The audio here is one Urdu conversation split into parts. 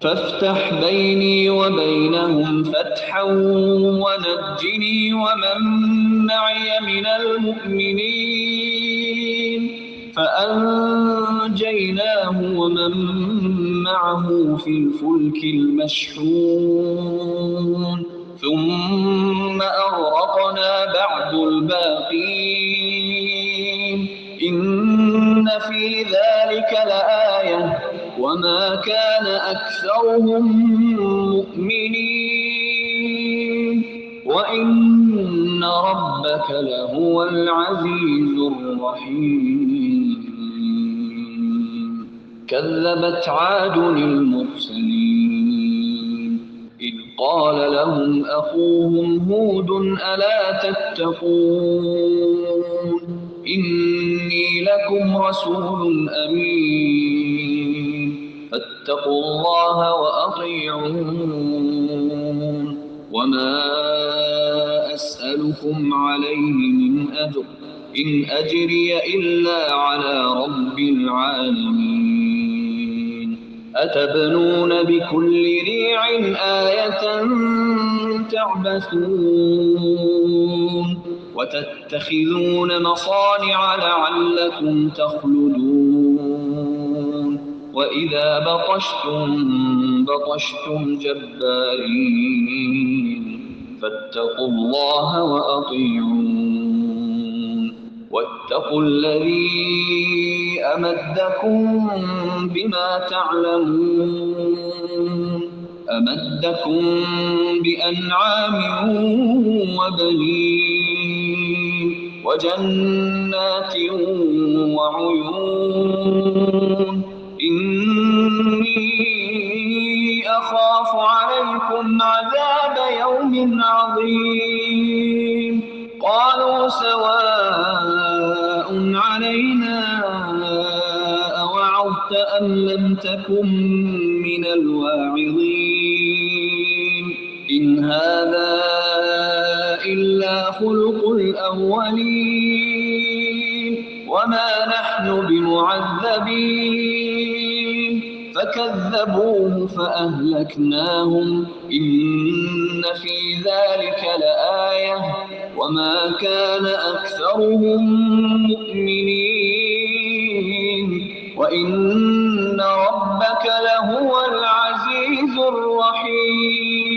فافتح بيني وبينهم فتحا ونجني ومن معي من المؤمنين فأنجيناه ومن معه في الفلك المشحون ثم أغرقنا بعد الباقين إن في ذلك لآية وما كان أكثرهم مؤمنين وإن ربك لهو العزيز الرحيم كذبت عاد المرسلين إذ قال لهم أخوهم هود ألا تتقون إني لكم رسول أمين فاتقوا الله وأطيعون وما أسألكم عليه من أجر إن أجري إلا على رب العالمين أتبنون بكل ريع آية تعبثون وتتخذون مصانع لعلكم تخلدون وإذا بطشتم جبارين فاتقوا الله وأطيعون واتقوا الذي أمدكم بما تعلمون أمدكم بأنعام وبنين وجنات وعيون إني أخاف عليكم عذاب يوم عظيم قالوا سواء علينا أوعظت أم لم تكن من الواعظين إن هذا إلا خلق الأولين وما نحن بمعذبين فكذبوه فأهلكناهم إن في ذلك لآية وما كان أكثرهم مؤمنين وإن ربك لهو العزيز الرحيم.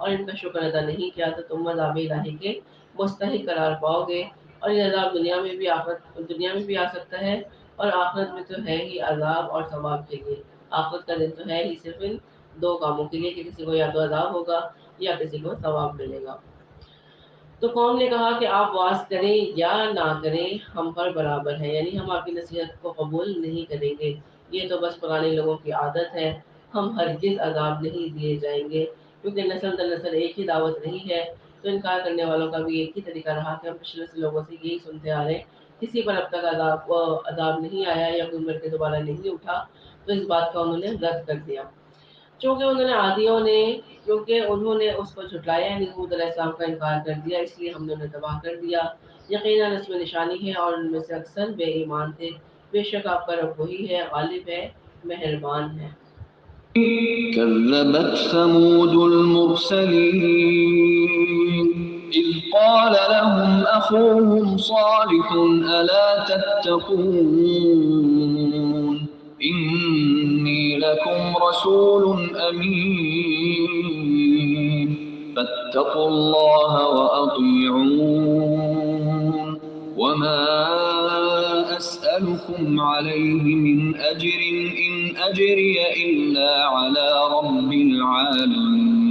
اور ان کا شکر ادا نہیں کیا تو تم عذاب الہی کے مستحق قرار پاؤ گے، اور یہ عذاب دنیا میں بھی آ سکتا ہے، اور آخرت میں تو ہے ہی عذاب اور ثواب کے لیے۔ آخرت کا دن تو ہے ہی صرف ان دو کاموں کے لیے کہ کسی کو یا تو عذاب ہوگا یا کسی کو ثواب ملے گا۔ تو قوم نے کہا کہ آپ واز کریں یا نہ کریں ہم پر برابر ہے، یعنی ہم آپ کی نصیحت کو قبول نہیں کریں گے، یہ تو بس پرانے لوگوں کی عادت ہے، ہم ہرگز عذاب نہیں دیے جائیں گے، کیونکہ نسل در نسل ایک ہی دعوت رہی ہے۔ تو انکار کرنے والوں کا بھی ایک ہی طریقہ رہا کہ ہم پچھلے لوگوں سے یہی سنتے آ رہے ہیں، کسی پر اب تک عذاب نہیں آیا یا کوئی مر کے دوبارہ نہیں اٹھا، تو اس بات کا انہوں نے رد کر دیا۔ کیونکہ انہوں نے اس کو جھٹلایا، یعنی حود علیہ السلام کا انکار کر دیا، اس لیے ہم نے انہیں تباہ کر دیا۔ یقیناً اس میں نشانی ہے اور ان میں سے اکثر بے ایمان تھے، بے شک آپ کا رب وہی ہے، غالب ہے، مہربان ہے۔ كذبت ثمود المرسلين إذ قال لهم أخوهم صالح ألا تتقون إني لكم رسول أمين فاتقوا الله وأطيعون وما أسألكم عليه من أجر إن أجري إلا على رب العالمين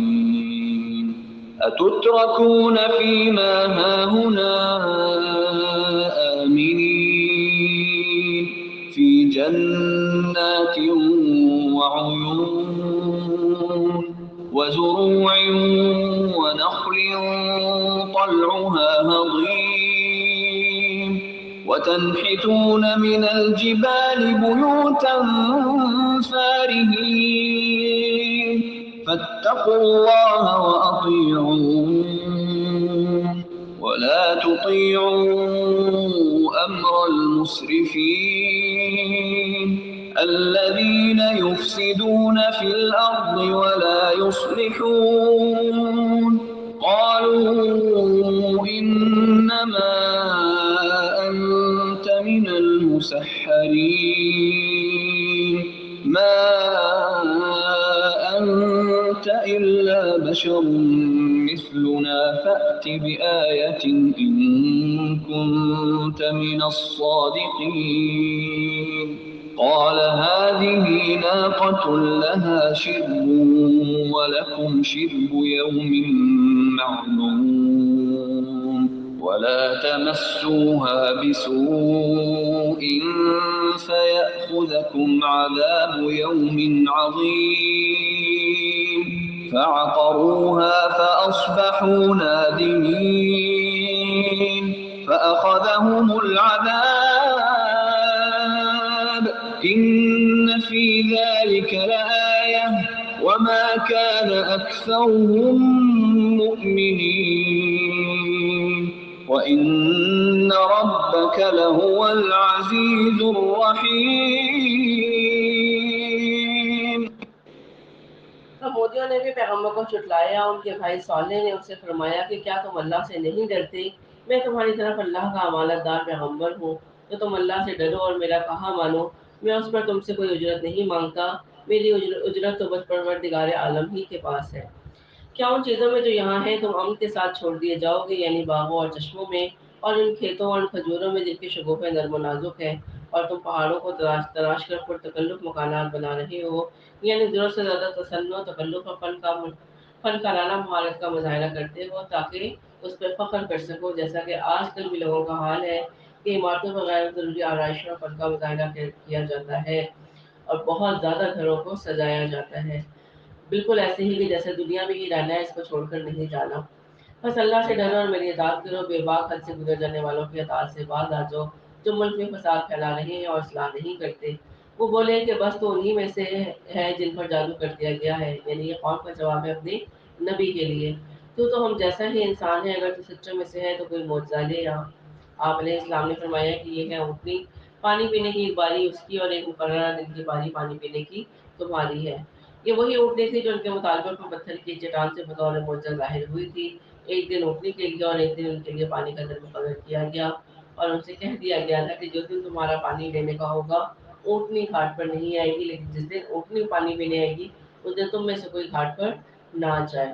أتتركون فيما هاهنا آمنين في جنات وعيون وزروع ونخل طلعها هضيم وتنحتون من الجبال بيوتا فارهين فاتقوا الله وأطيعون ولا تطيعوا أمر المسرفين الذين يفسدون في الأرض ولا يصلحون قالوا إنما أنت من المسحرين ما أنت إلا بشر مثلنا فأت بآية إن كنت من الصادقين قال هذه ناقة لها شرب ولكم شرب يوم معلوم ولا تمسوها بسوء فيأخذكم عذاب يوم عظيم فعقروها فأصبحوا نادمين فأخذهم العذاب إن في ذلك لآية وما كان أكثرهم مؤمنين وإن ربك لهو العزيز الرحيم۔ سمودیوں نے بھی پیغمبر کو چٹلایا، ان کے بھائی صالح نے اسے فرمایا کہ کیا تم اللہ سے نہیں ڈرتے؟ میں تمہاری طرف اللہ کا امانت دار پیغمبر ہوں، تو تم اللہ سے ڈرو اور میرا کہا مانو، میں اس پر تم سے کوئی اجرت نہیں مانگتا، میری اجرت تو بس پروردگار عالم ہی کے پاس ہے۔ کیا ان چیزوں میں جو یہاں ہیں تم امن کے ساتھ چھوڑ دیے جاؤ گے، یعنی باغوں اور چشموں میں، اور ان کھیتوں اور ان کھجوروں میں جن کے شگوفے نرم و نازک ہیں، اور تم پہاڑوں کو تراش کر پرتکلف مکانات بنا رہے ہو، یعنی ضرورت سے زیادہ تسنع تکلف اور فنکارانہ مہارت کا مظاہرہ کرتے ہو تاکہ اس پر فخر کر سکو، جیسا کہ آج کل بھی لوگوں کا حال ہے کہ عمارتوں پر غیر ضروری آرائشوں اور فن کا مظاہرہ کیا جاتا ہے اور بہت زیادہ گھروں کو سجایا جاتا ہے، بالکل ایسے ہی کہ جیسے دنیا میں ہی رہنا ہے، اس کو چھوڑ کر نہیں جانا۔ بس اللہ سے ڈرو اور میری اطاعت کرو، بے باک حد سے گزر جانے والوں کی اطاعت سے باز آ جاؤ جو ملک میں فساد پھیلا رہے ہیں اور اصلاح نہیں کرتے۔ وہ بولے کہ بس تو انہی میں سے ہے جن پر جادو کر دیا گیا ہے، یعنی یہ قوم کا جواب ہے اپنے نبی کے لیے۔ تو ہم جیسا ہی انسان ہے، اگر تو سچوں میں سے ہے تو کوئی معجزہ لے آ۔ آپ علیہ السلام نے فرمایا کہ یہ ہے اونٹنی، پانی پینے کی ایک باری اس کی اور ایک مقررہ دن کی باری پانی پینے کی تمہاری ہے۔ یہ وہی اونٹنی تھی جو ان کے مطالبے پر پتھر کی چٹان سے بطور معجزہ ظاہر ہوئی تھی۔ ایک دن اونٹنی کے لیے اور ایک دن ان کے لیے پانی کا در مقرر کیا گیا، اور ان سے کہہ دیا گیا تھا کہ جس دن تمہارا پانی لینے کا ہوگا اونٹنی گھاٹ پر نہیں آئے گی، لیکن جس دن اونٹنی پانی پینے آئے گی اس دن تم میں سے کوئی گھاٹ پر نہ جائے۔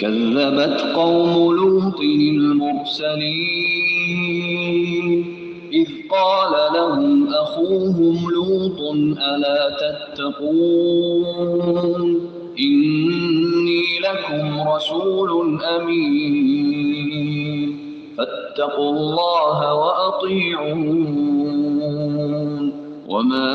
كذبت قوم لوط المرسلين إذ قال لهم أخوهم لوط ألا تتقون إني لكم رسول أمين فاتقوا الله وأطيعون وما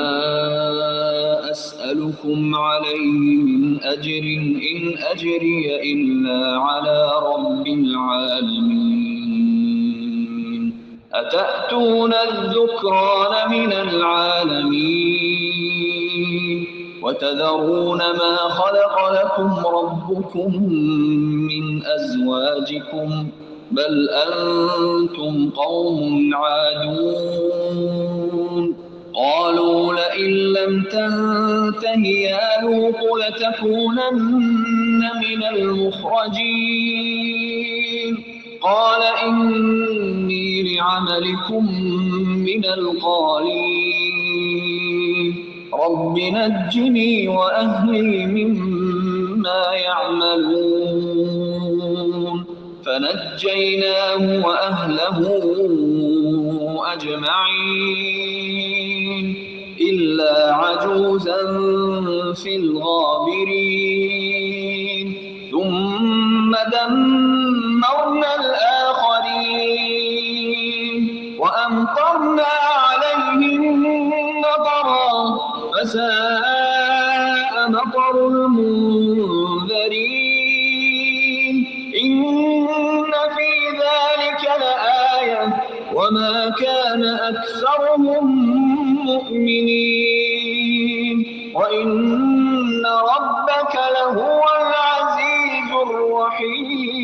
أسألكم عليه من أجر إن أجري إلا على رب العالمين أتأتون الذكران من العالمين وتذرون ما خلق لكم ربكم من أزواجكم بل أنتم قوم عادون قالوا لئن لم تنته يا لوط لتكونن من المخرجين قال إني لعملكم من القالين رب نجني وأهلي مما يعملون فنجيناه وأهله أجمعين إلا عجوزا في الغابرين ثم دمرنا الآخرين وأمطرنا عليهم مطرا فساء مطر المنذرين إن في ذلك لآية وما كان أكثرهم مؤمنين وإن ربك لهو العزيز الرحيم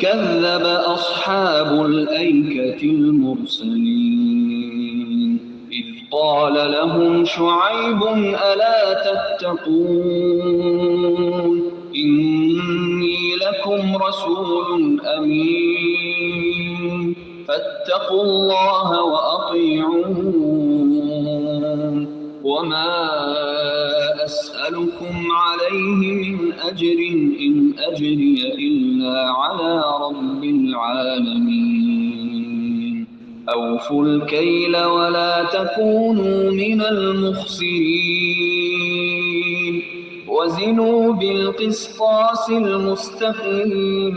كذب أصحاب الأيكة المرسلين إذ قال لهم شعيب ألا تتقون إني لكم رسول أمين فاتقوا الله وأطيعون وما أسألكم عليه من أجر إن أجري إلا على رب العالمين أوفوا الكيل ولا تكونوا من المخسرين وزنوا بالقسطاس المستقيم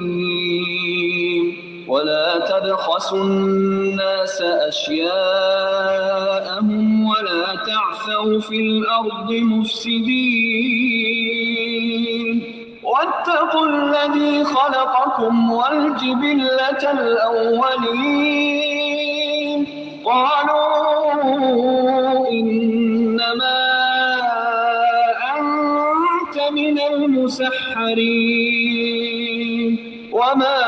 ولا تبخسوا الناس أشياءهم ولا تعثوا في الأرض مفسدين واتقوا الذي خلقكم والجبلة الأولين قالوا إنما أنت من المسحرين وما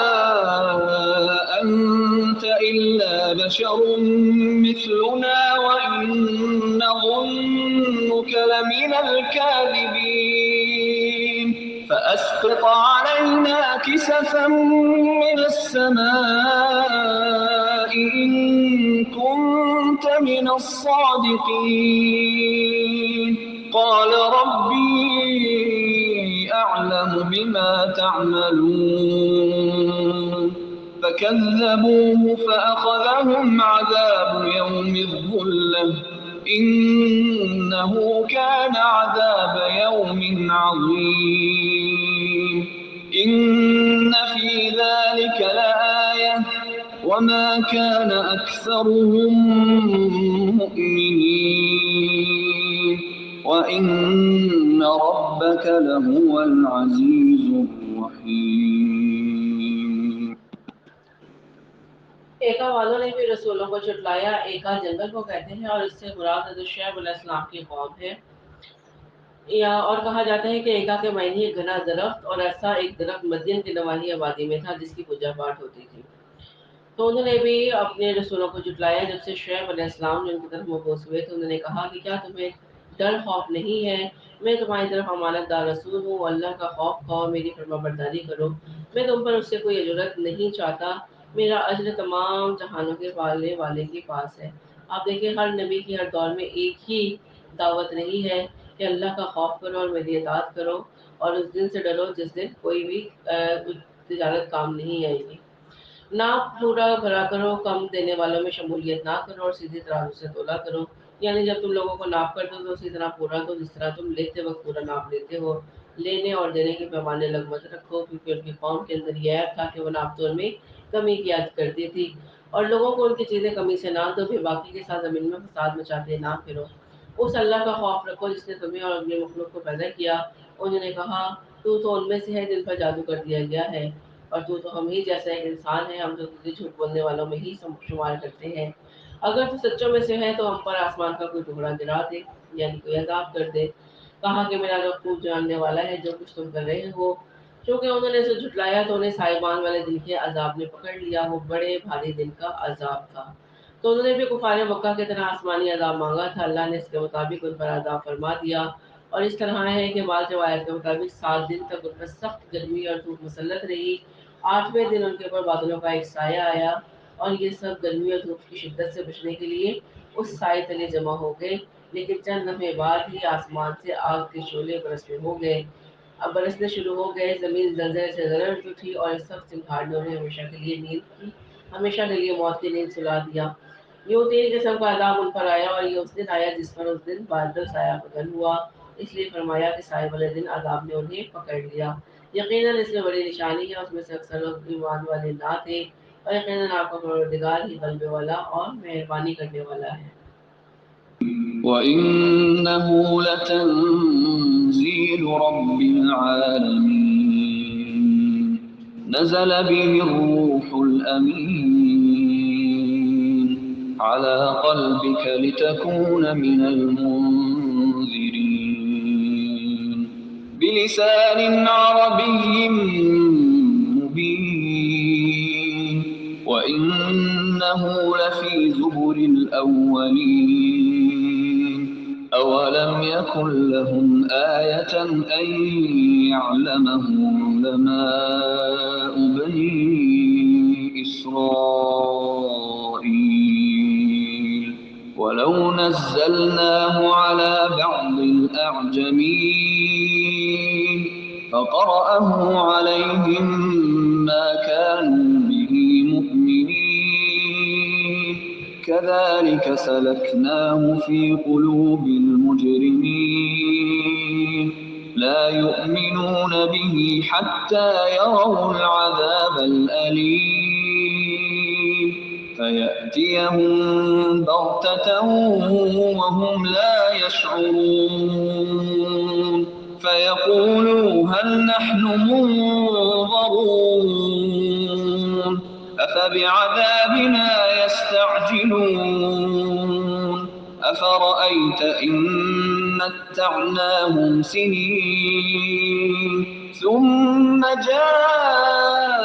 أنت إلا بشر مثلنا وإن نظنك لمن الكاذبين فأسقط علينا كسفا من السماء إن كنت من الصادقين قال ربي أعلم بما تعملون فكذبوه فأخذهم عذاب يوم الظلة إنه كان عذاب يوم عظيم إن في ذلك لآية وما كان أكثرهم مؤمنين وإن ربك لهو العزيز الرحيم. ایکا والوں نے بھی رسولوں کو جھٹلایا. ایکا جنگل کو کہتے ہیں اور اس سے مراد حضرت شعیب علیہ السلام کی قوم ہے. اور کہا جاتا ہے کہ ایکا کے معنی ایک گھنا درخت اور ایسا ایک درخت مدین کی نواحی آبادی میں تھا جس کی پوجا پاٹ ہوتی تھی. تو انہوں نے بھی اپنے رسولوں کو جھٹلایا. جب سے شعیب علیہ السلام جو ان کی طرف مبعوث ہوئے تو انہوں نے کہا کہ کیا تمہیں ڈر خوف نہیں ہے؟ میں تمہاری طرف امانت دار رسول ہوں. اللہ کا خوف کھاؤ, میری فرما برداری کرو. میں تم پر اس سے کوئی اجرت نہیں چاہتا. میرا اجر تمام جہانوں کے پالنے والے کے پاس ہے. آپ دیکھیں ہر نبی کی ہر دور میں ایک ہی دعوت رہی ہے کہ اللہ کا خوف کرو اور میری اطاعت کرو اور اس دن سے ڈرو جس دن کوئی بھی تجارت کام نہیں آئے گی. ناپ پورا بھرا کرو, کم دینے والوں میں شمولیت نہ کرو اور سیدھی ترازو سے تولا کرو. یعنی جب تم لوگوں کو ناپ کر دو تو اسی طرح پورا دو جس طرح تم لیتے وقت پورا ناپ لیتے ہو. لینے اور دینے کے پیمانے لگ مت رکھو, کیونکہ ان کی قوم کے اندر یہ عیب تھا کہ وہ ناپ تول میں کمی کی عادت کرتی تھی. اور لوگوں کو ان کی چیزیں کمی سے نہ دو, پھر باقی کے ساتھ زمین میں فساد مچاتے نہ پھرو. اس اللہ کا خوف رکھو جس نے تمہیں اور اپنے مخلوق کو پیدا کیا. انہوں نے کہا تو ان میں سے ہے جن پر جادو کر دیا گیا ہے, اور تو ہم ہی جیسا ایک انسان ہے. ہم تو تجھے جھوٹ بولنے والوں میں ہی شمار کرتے ہیں. اگر تو سچوں میں سے ہے تو ہم پر آسمان کا کوئی ٹکڑا گرا دے, یعنی کوئی عذاب کر دے. کہا کہ میرا رب خوب جاننے والا ہے جو کچھ تم کر رہے ہو. چونکہ انہوں نے اسے جھٹلایا تو انہیں سائبان والے دن کے عذاب نے پکڑ لیا. وہ بڑے بھاری دن کا عذاب تھا. تو انہوں نے بھی کفار مکہ کی طرح آسمانی عذاب مانگا تھا. اللہ نے اس کے مطابق ان پر عذاب فرما دیا. اور اس طرح ہے کہ بعض روایت کے مطابق 7 دن تک ان پر سخت گرمی اور دھوپ مسلط رہی. 8ویں دن ان کے اوپر بادلوں کا ایک سایہ آیا, اور یہ سب گرمی اور دھوپ کی شدت سے بچنے کے لیے اس سائے تلے جمع ہو گئے. لیکن چند لمحے بعد ہی آسمان سے آگ کے شعلے برسنے ہو گئے. اب برسنے شروع ہو گئے. زمین زلزلے سے گرج اٹھی اور اس سب چنگھاڑ نے انہیں ہمیشہ کے لیے موت کی نیند سلا دیا. یوں 3 قسم کا عذاب ان پر آیا, اور یہ اس دن آیا جس پر اس دن بادل سایہ بدل ہوا. اس لیے فرمایا کہ سائے والے دن عذاب نے انہیں پکڑ لیا. یقیناً اس میں بڑی نشانی ہے, اس میں سے اکثر لوگ ایمان والے نہ تھے. اور یقیناً آپ کا پروردگار ہی غلبے والا اور مہربانی کرنے والا ہے. وَإِنَّهُ لَتَنزِيلُ رَبِّ الْعَالَمِينَ نَزَلَ بِهِ الرُّوحُ الْأَمِينُ عَلَى قَلْبِكَ لِتَكُونَ مِنَ الْمُنذِرِينَ بِلِسَانٍ عَرَبِيٍّ مُبِينٍ وَإِنَّهُ لَفِي زُبُرِ الْأَوَّلِينَ أَوَلَمْ يَكُنْ لَهُمْ آيَةً أَنْ يَعْلَمَهُ عُلَمَاءُ بَنِي إِسْرَائِيلَ وَلَوْ نَزَّلْنَاهُ عَلَى بَعْضِ الْأَعْجَمِينَ فَقَرَأَهُ عَلَيْهِمْ مَا كَانُوا بِهِ مُؤْمِنِينَ كَذَلِكَ سَلَكْنَاهُ فِي قُلُوبِ الْمُجْرِمِينَ لَا يُؤْمِنُونَ بِهِ حَتَّى يَرَوْا الْعَذَابَ الْأَلِيمَ فَيَأْتِيَهُم بَغْتَةً وَهُمْ لَا يَشْعُرُونَ فيقولوا هل نحن منظرون أفبعذابنا يستعجلون أفرأيت إن متعناهم سنين ثم جاءهم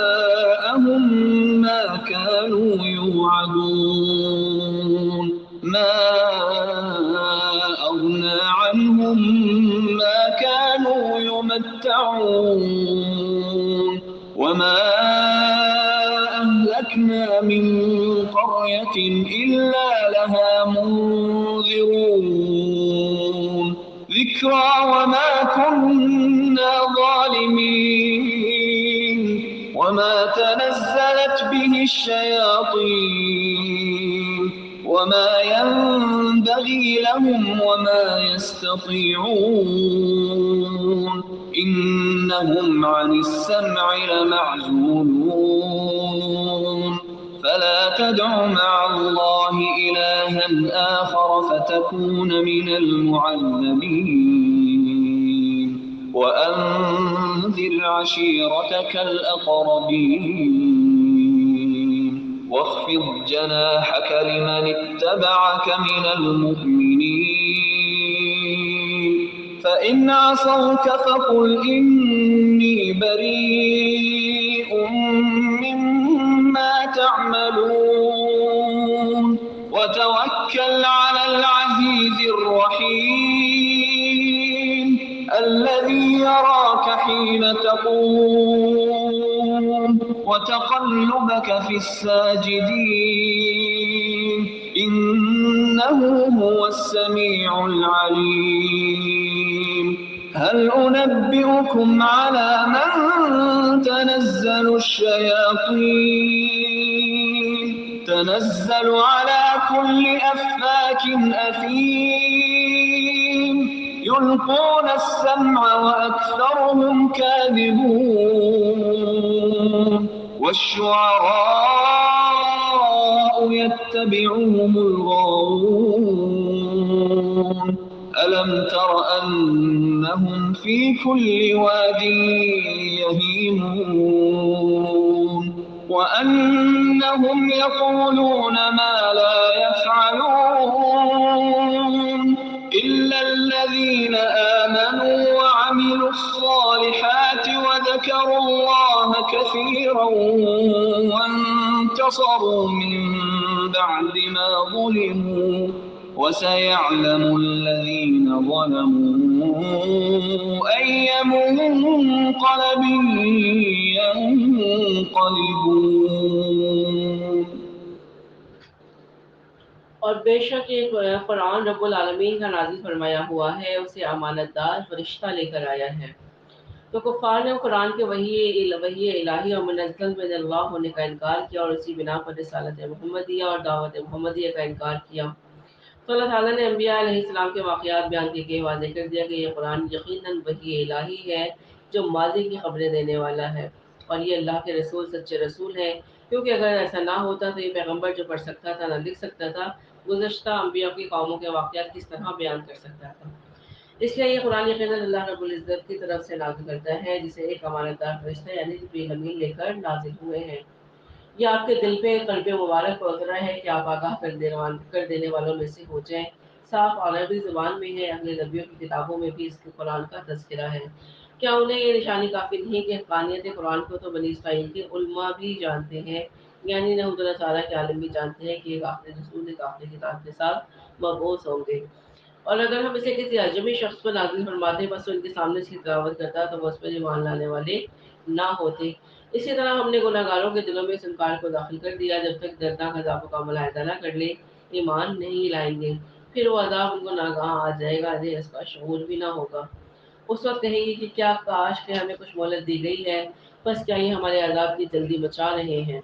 ما كانوا يوعدون ما أغنى عنهم ما كانوا يمتعون وما أهلكنا من قرية إلا لها منذرون ذكرى وما كنا ظالمين وما تنزلت به الشياطين وما ينبغي لهم وما يستطيعون إنهم عن السمع لمعزولون فلا تدع مع الله إلها آخر فتكون من المعذبين وأنذر عشيرتك الأقربين واخفض جناحك لمن اتبعك من المؤمنين فإن عصوك فقل إني بريء مما تعملون وتوكل على العزيز الرحيم الذي يراك حين تقوم وتقلبك في الساجدين إنه هو السميع العليم هل أنبئكم على من تنزل الشياطين تنزل على كل أفاك أثيم يلقون السمع وأكثرهم كاذبون والشعراء يتبعهم الغاوون ألم تر أنهم في كل واد يهيمون وأنهم يقولون ما لا يفعلون إلا الذين آمنوا وعملوا الصالحات وذكروا الله كثيرا وانتصروا من بعد ما ظلموا وسيعلم الذين ظلموا أي منقلب ينقلبون اور بے شک یہ قرآن رب العالمین کا نازل فرمایا ہوا ہے، اسے امانتدار فرشتہ لے کر آیا ہے۔ تو کفار نے قرآن کے وحی الہی اور منزل من اللہ ہونے کا انکار کیا اور اسی بنا پر رسالت محمدیہ اور دعوت محمدیہ کا انکار کیا۔ تو اللہ تعالیٰ نے انبیاء علیہ السلام کے واقعات بیان کے واضح کر دیا کہ یہ قرآن یقیناً وحی الہی ہے جو ماضی کی خبریں دینے والا ہے، اور یہ اللہ کے رسول سچے رسول ہیں، کیونکہ اگر ایسا نہ ہوتا تو یہ پیغمبر جو پڑھ سکتا تھا نہ لکھ سکتا تھا گزشتہ انبیاء کی قوموں کے واقعات کس طرح بیان کر سکتا تھا۔ اس لیے یہ قرآن یقیناً اللہ رب العزت کی طرف سے نازل کرتا ہے، جسے ایک امانتدار فرشتہ یعنی جبریل امین لے کر نازل ہوئے ہیں۔ یہ آپ کے دل پہ قلب مبارک پر اترا ہے کہ آپ آگاہ کر دینے والوں میں سے ہو جائیں۔ صاف عربی زبان میں ہے، اہل نبیوں کی کتابوں میں بھی اس کے قرآن کا تذکرہ ہے۔ کیا انہیں یہ نشانی کافی نہیں کہ حقانیت قرآن کو تو بنی اسرائیل کے علماء بھی جانتے ہیں، یعنی یہود و نصارہ کے عالم بھی جانتے ہیں کہ ایک آخری رسول ایک آخری کتاب کے ساتھ مبعوث ہوں گے، اور اگر ہم اسے کسی اجمی شخص پر نازل فرماتے بس ان کے سامنے اس کی تلاوت کرتا تو وہ اس پر ایمان لانے والے نہ ہوتے۔ اسی طرح ہم نے گناہگاروں کے دلوں میں اس انکار کو داخل کر دیا، جب تک دردناک عذابوں کا ملاحظہ نہ کر لے ایمان نہیں لائیں گے، پھر وہ عذاب ان کو ناگہاں آ جائے گا، انہیں اس کا شعور بھی نہ ہوگا۔ اس وقت کہیں گے کہ کیا کاش کہ ہمیں کچھ مہلت دی گئی ہے، بس کیا یہ ہمارے عذاب کی جلدی مچا رہے ہیں۔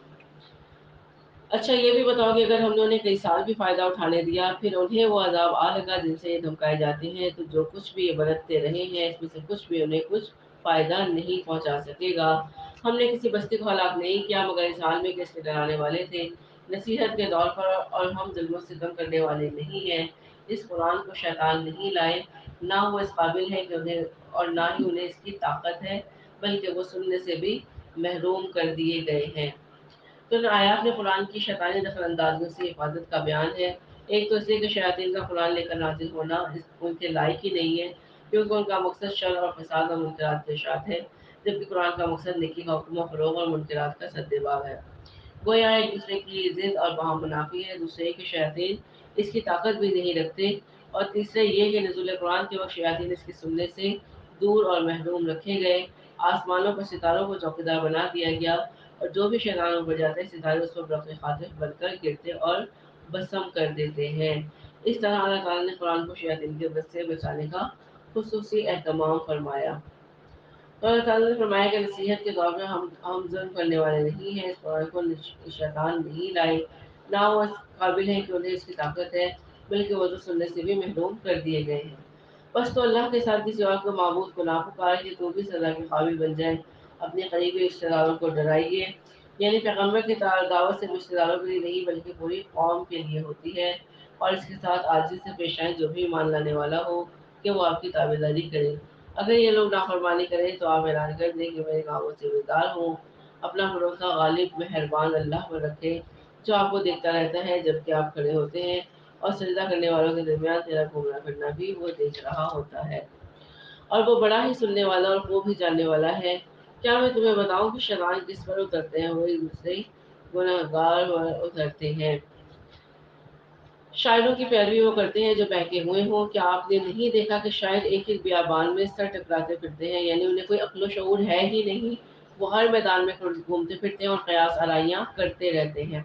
اچھا یہ بھی بتاؤ کہ اگر ہم نے انہیں کئی سال بھی فائدہ اٹھانے دیا پھر انہیں وہ عذاب آ لگا جن سے یہ دھمکائے جاتے ہیں، تو جو کچھ بھی یہ برتتے رہے ہیں اس میں سے کچھ بھی انہیں کچھ فائدہ نہیں پہنچا سکے گا۔ ہم نے کسی بستی کو ہلاک نہیں کیا مگر اس حال میں کہ اس کے ڈرانے والے تھے نصیحت کے دور پر، اور ہم ظلم و ستم کرنے والے نہیں ہیں۔ اس قرآن کو شیطان نہیں لائے، نہ وہ اس قابل ہے کہ انہیں، اور نہ ہی انہیں اس کی طاقت ہے، بلکہ وہ سننے سے بھی محروم کر دیے گئے ہیں۔ تو ان آیات میں قرآن کی شیطانی دخل اندازیوں سے حفاظت کا بیان ہے۔ ایک تو اس لیے کہ شیاطین کا قرآن لے کر نازل ہونا ان کے لائق ہی نہیں ہے، کیونکہ ان کا مقصد شر اور فساد اور منکرات کے اشاعت ہے، جبکہ قرآن کا مقصد نیکی کا حکم و فروغ اور منکرات کا سدباب ہے۔ گویا ایک دوسرے کی ضد اور باہم منافی ہے، دوسرے کے شیاطین اس کی طاقت بھی نہیں رکھتے، اور تیسرے یہ کہ نزول قرآن کے وقت شیاطین اس کے سننے سے دور اور محروم رکھے گئے، آسمانوں پر ستاروں کو چوکیدار بنا دیا گیا، اور جو بھی شیطان اوپر جاتے ہیں ستارے اس پر برق خاطف بن کر گرتے اور بسم کر دیتے ہیں۔ اس طرح اللہ تعالیٰ نے قرآن کو شیاطین کے وجہ سے بچانے کا خصوصی اہتمام فرمایا۔ تو اللہ تعالیٰ نے فرمایا کہ نصیحت کے طور پر ہم ظلم کرنے والے نہیں ہیں، اس قرآن کو شیطان نہیں لائے، نہ وہ اس قابل ہے کہ انہیں اس کی طاقت ہے، بلکہ وہ تو سننے سے بھی محروم کر دیے گئے ہیں۔ بس تو اللہ کے ساتھ کسی اور کو معبود کو نہ پکارے کہ تو بھی سزا کے قابل بن جائے، اپنے قریبی رشتے داروں کو ڈرائیے، یعنی پیغمبر کی دعوت سے رشتے داروں کے لیے نہیں بلکہ پوری قوم کے لیے ہوتی ہے، اور اس کے ساتھ عاجزی سے پیش آئیں جو بھی ایمان لانے والا ہو کہ وہ آپ کی تابعداری کرے۔ اگر یہ لوگ نافرمانی کریں تو آپ اعلان کر دیں کہ میں کاموں سے بیدار ہوں، اپنا بھروسہ غالب مہربان اللہ پر رکھیں جو آپ کو دیکھتا رہتا ہے جب کہ آپ کھڑے ہوتے ہیں، اور سجدہ کرنے والوں کے درمیان تیرا گھومنا پھرنا بھی وہ دیکھ رہا ہوتا ہے، اور وہ بڑا ہی سننے والا اور خوب ہی جاننے والا ہے۔ کیا میں تمہیں بتاؤں کہ شیطان کس پر اترتے ہیں؟ وہی دوسرے گناہگار پر اترتے ہیں۔ شاعروں کی پیروی وہ کرتے ہیں جو بہکے ہوئے ہوں۔ کیا آپ نے نہیں دیکھا کہ شاعر ایک ایک بیابان میں سر ٹکراتے پھرتے ہیں، یعنی انہیں کوئی عقل و شعور ہے ہی نہیں، وہ ہر میدان میں گھومتے پھرتے ہیں اور قیاس آرائیاں کرتے رہتے ہیں۔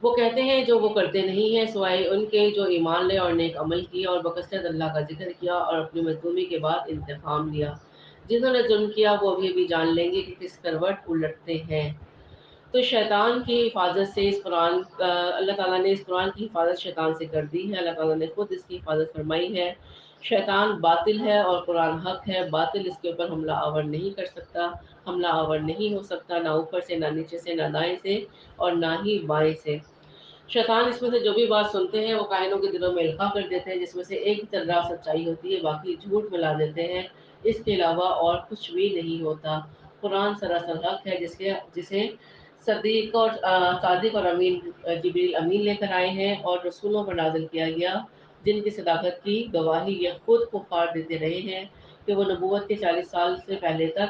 وہ کہتے ہیں جو وہ کرتے نہیں ہیں سوائے ان کے جو ایمان لے اور نیک عمل کیا اور بکثرت اللہ کا ذکر کیا اور اپنی مظلومی کے بعد انتقام لیا۔ جنہوں نے ظلم کیا وہ ابھی جان لیں گے کہ کس کروٹ الٹتے ہیں۔ تو شیطان کی حفاظت سے اس قرآن اللہ تعالیٰ نے اس قرآن کی حفاظت شیطان سے کر دی ہے، اللہ تعالیٰ نے خود اس کی حفاظت فرمائی ہے۔ شیطان باطل ہے اور قرآن حق ہے، باطل اس کے اوپر حملہ آور نہیں کر سکتا، حملہ آور نہیں ہو سکتا، نہ اوپر سے، نہ نیچے سے، نہ دائیں سے اور نہ ہی بائیں سے۔ شیطان اس میں سے جو بھی بات سنتے ہیں وہ کائنوں کے دلوں میں القا کر دیتے ہیں، جس میں سے ایک طرح سچائی ہوتی ہے، باقی جھوٹ ملا دیتے ہیں، اس کے علاوہ اور کچھ بھی نہیں ہوتا۔ قرآن سراسر حق ہے جسے صادق اور امین جبریل امین لے کر آئے ہیں اور رسولوں پر نازل کیا گیا، جن کی صداقت کی گواہی یہ خود کفار دیتے رہے ہیں کہ وہ نبوت کے 40 سال سے پہلے تک،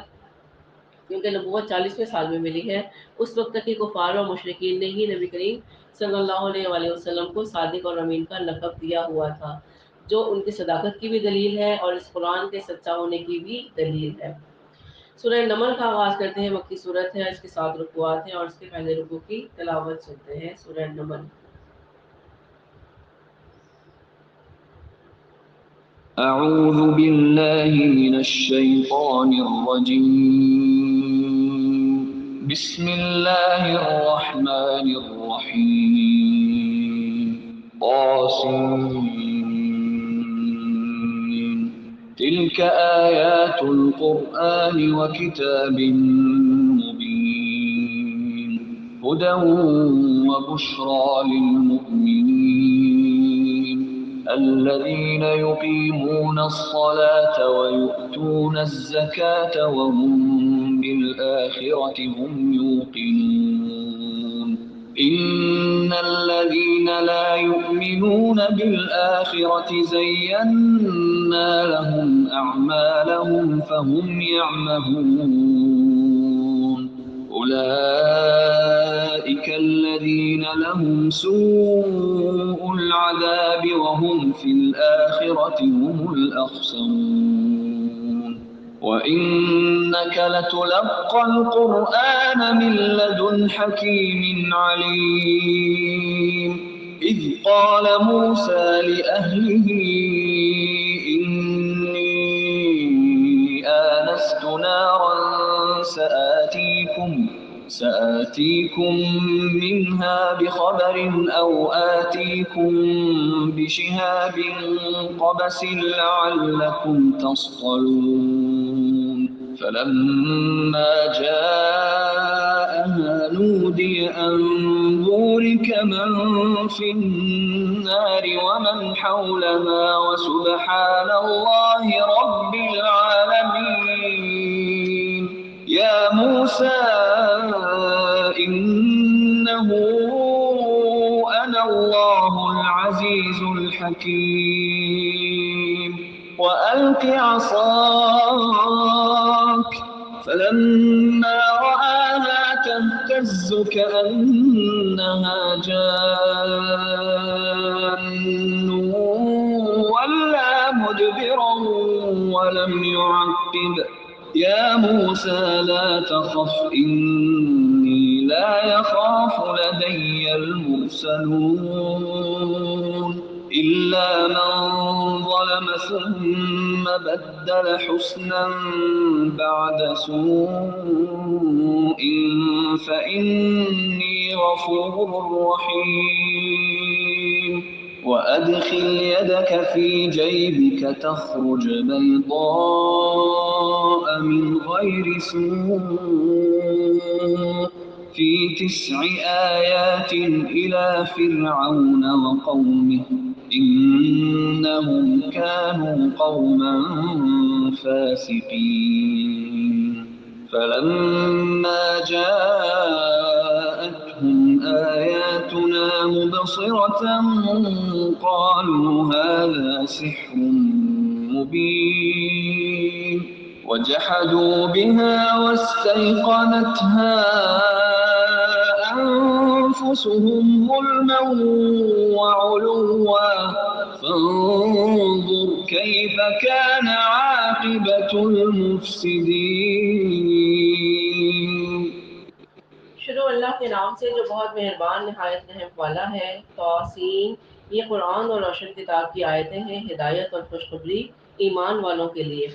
کیونکہ نبوت 40ویں سال میں ملی ہے، اس وقت تک کہ کفار اور مشرکین نے ہی نبی کریم صلی اللہ علیہ وآلہ وسلم کو صادق اور امین کا لقب دیا ہوا تھا، جو ان کی صداقت کی بھی دلیل ہے اور اس قرآن کے سچا ہونے کی بھی دلیل ہے۔ سورہ نمل کا آغاز کرتے ہیں، مکی صورت ہے، اس کے 7 رکوعات ہیں اور اس کے پہلے رکوع کی تلاوت سنتے ہیں۔ سورہ نمل۔ أعوذ بالله من الشيطان الرجيم بسم الله الرحمن الرحيم طاسين تلك آيات القرآن وكتاب مبين هدى وبشرى للمؤمنين الذين يقيمون الصلاة ويؤتون الزكاة وهم بالآخرة هم يوقنون إن الذين لا يؤمنون بالآخرة زينا لهم أعمالهم فهم يعمهون أولئك الذين لهم سوء العذاب وهم في الآخرة هم الأخسرون وإنك لتلقى القرآن من لدن حكيم عليم إذ قال موسى لأهله إني آنست نارا سآتيكم منها بخبر أو آتيكم بشهاب قبس لعلكم تصطلون فلما جاءها نودي أن بورك يدرك من في النار ومن حولها وسبحان الله رب العالمين. يا موسى إنه أنا الله العزيز الحكيم. وألق عصاك فلما رآها تهتز كأنها جان ولا مدبرا ولم يعقب. يا موسى لا تخف إني لا يخاف لدي المرسلون إلا من ظلم ثم بدل حسنا بعد سوء فإني غفور رحيم. وأدخل يدك في جيبك تخرج بيضاء من غير سوء في 9 آيات إلى فرعون وقومه إنهم كانوا قوما فاسقين. فلما جاءتهم آياتنا مبصرة قالوا هذا سحر مبين وجحدوا بها واستيقنتها أنفسهم ظلما وعلوا فانظر كيف كان عاقبة المفسدين. شروع اللہ کے نام سے جو بہت مہربان نہایت رحم والا ہے. توسین، یہ قرآن اور روشن کتاب کی آیتیں ہیں، ہدایت اور خوشخبری ایمان والوں کے لیے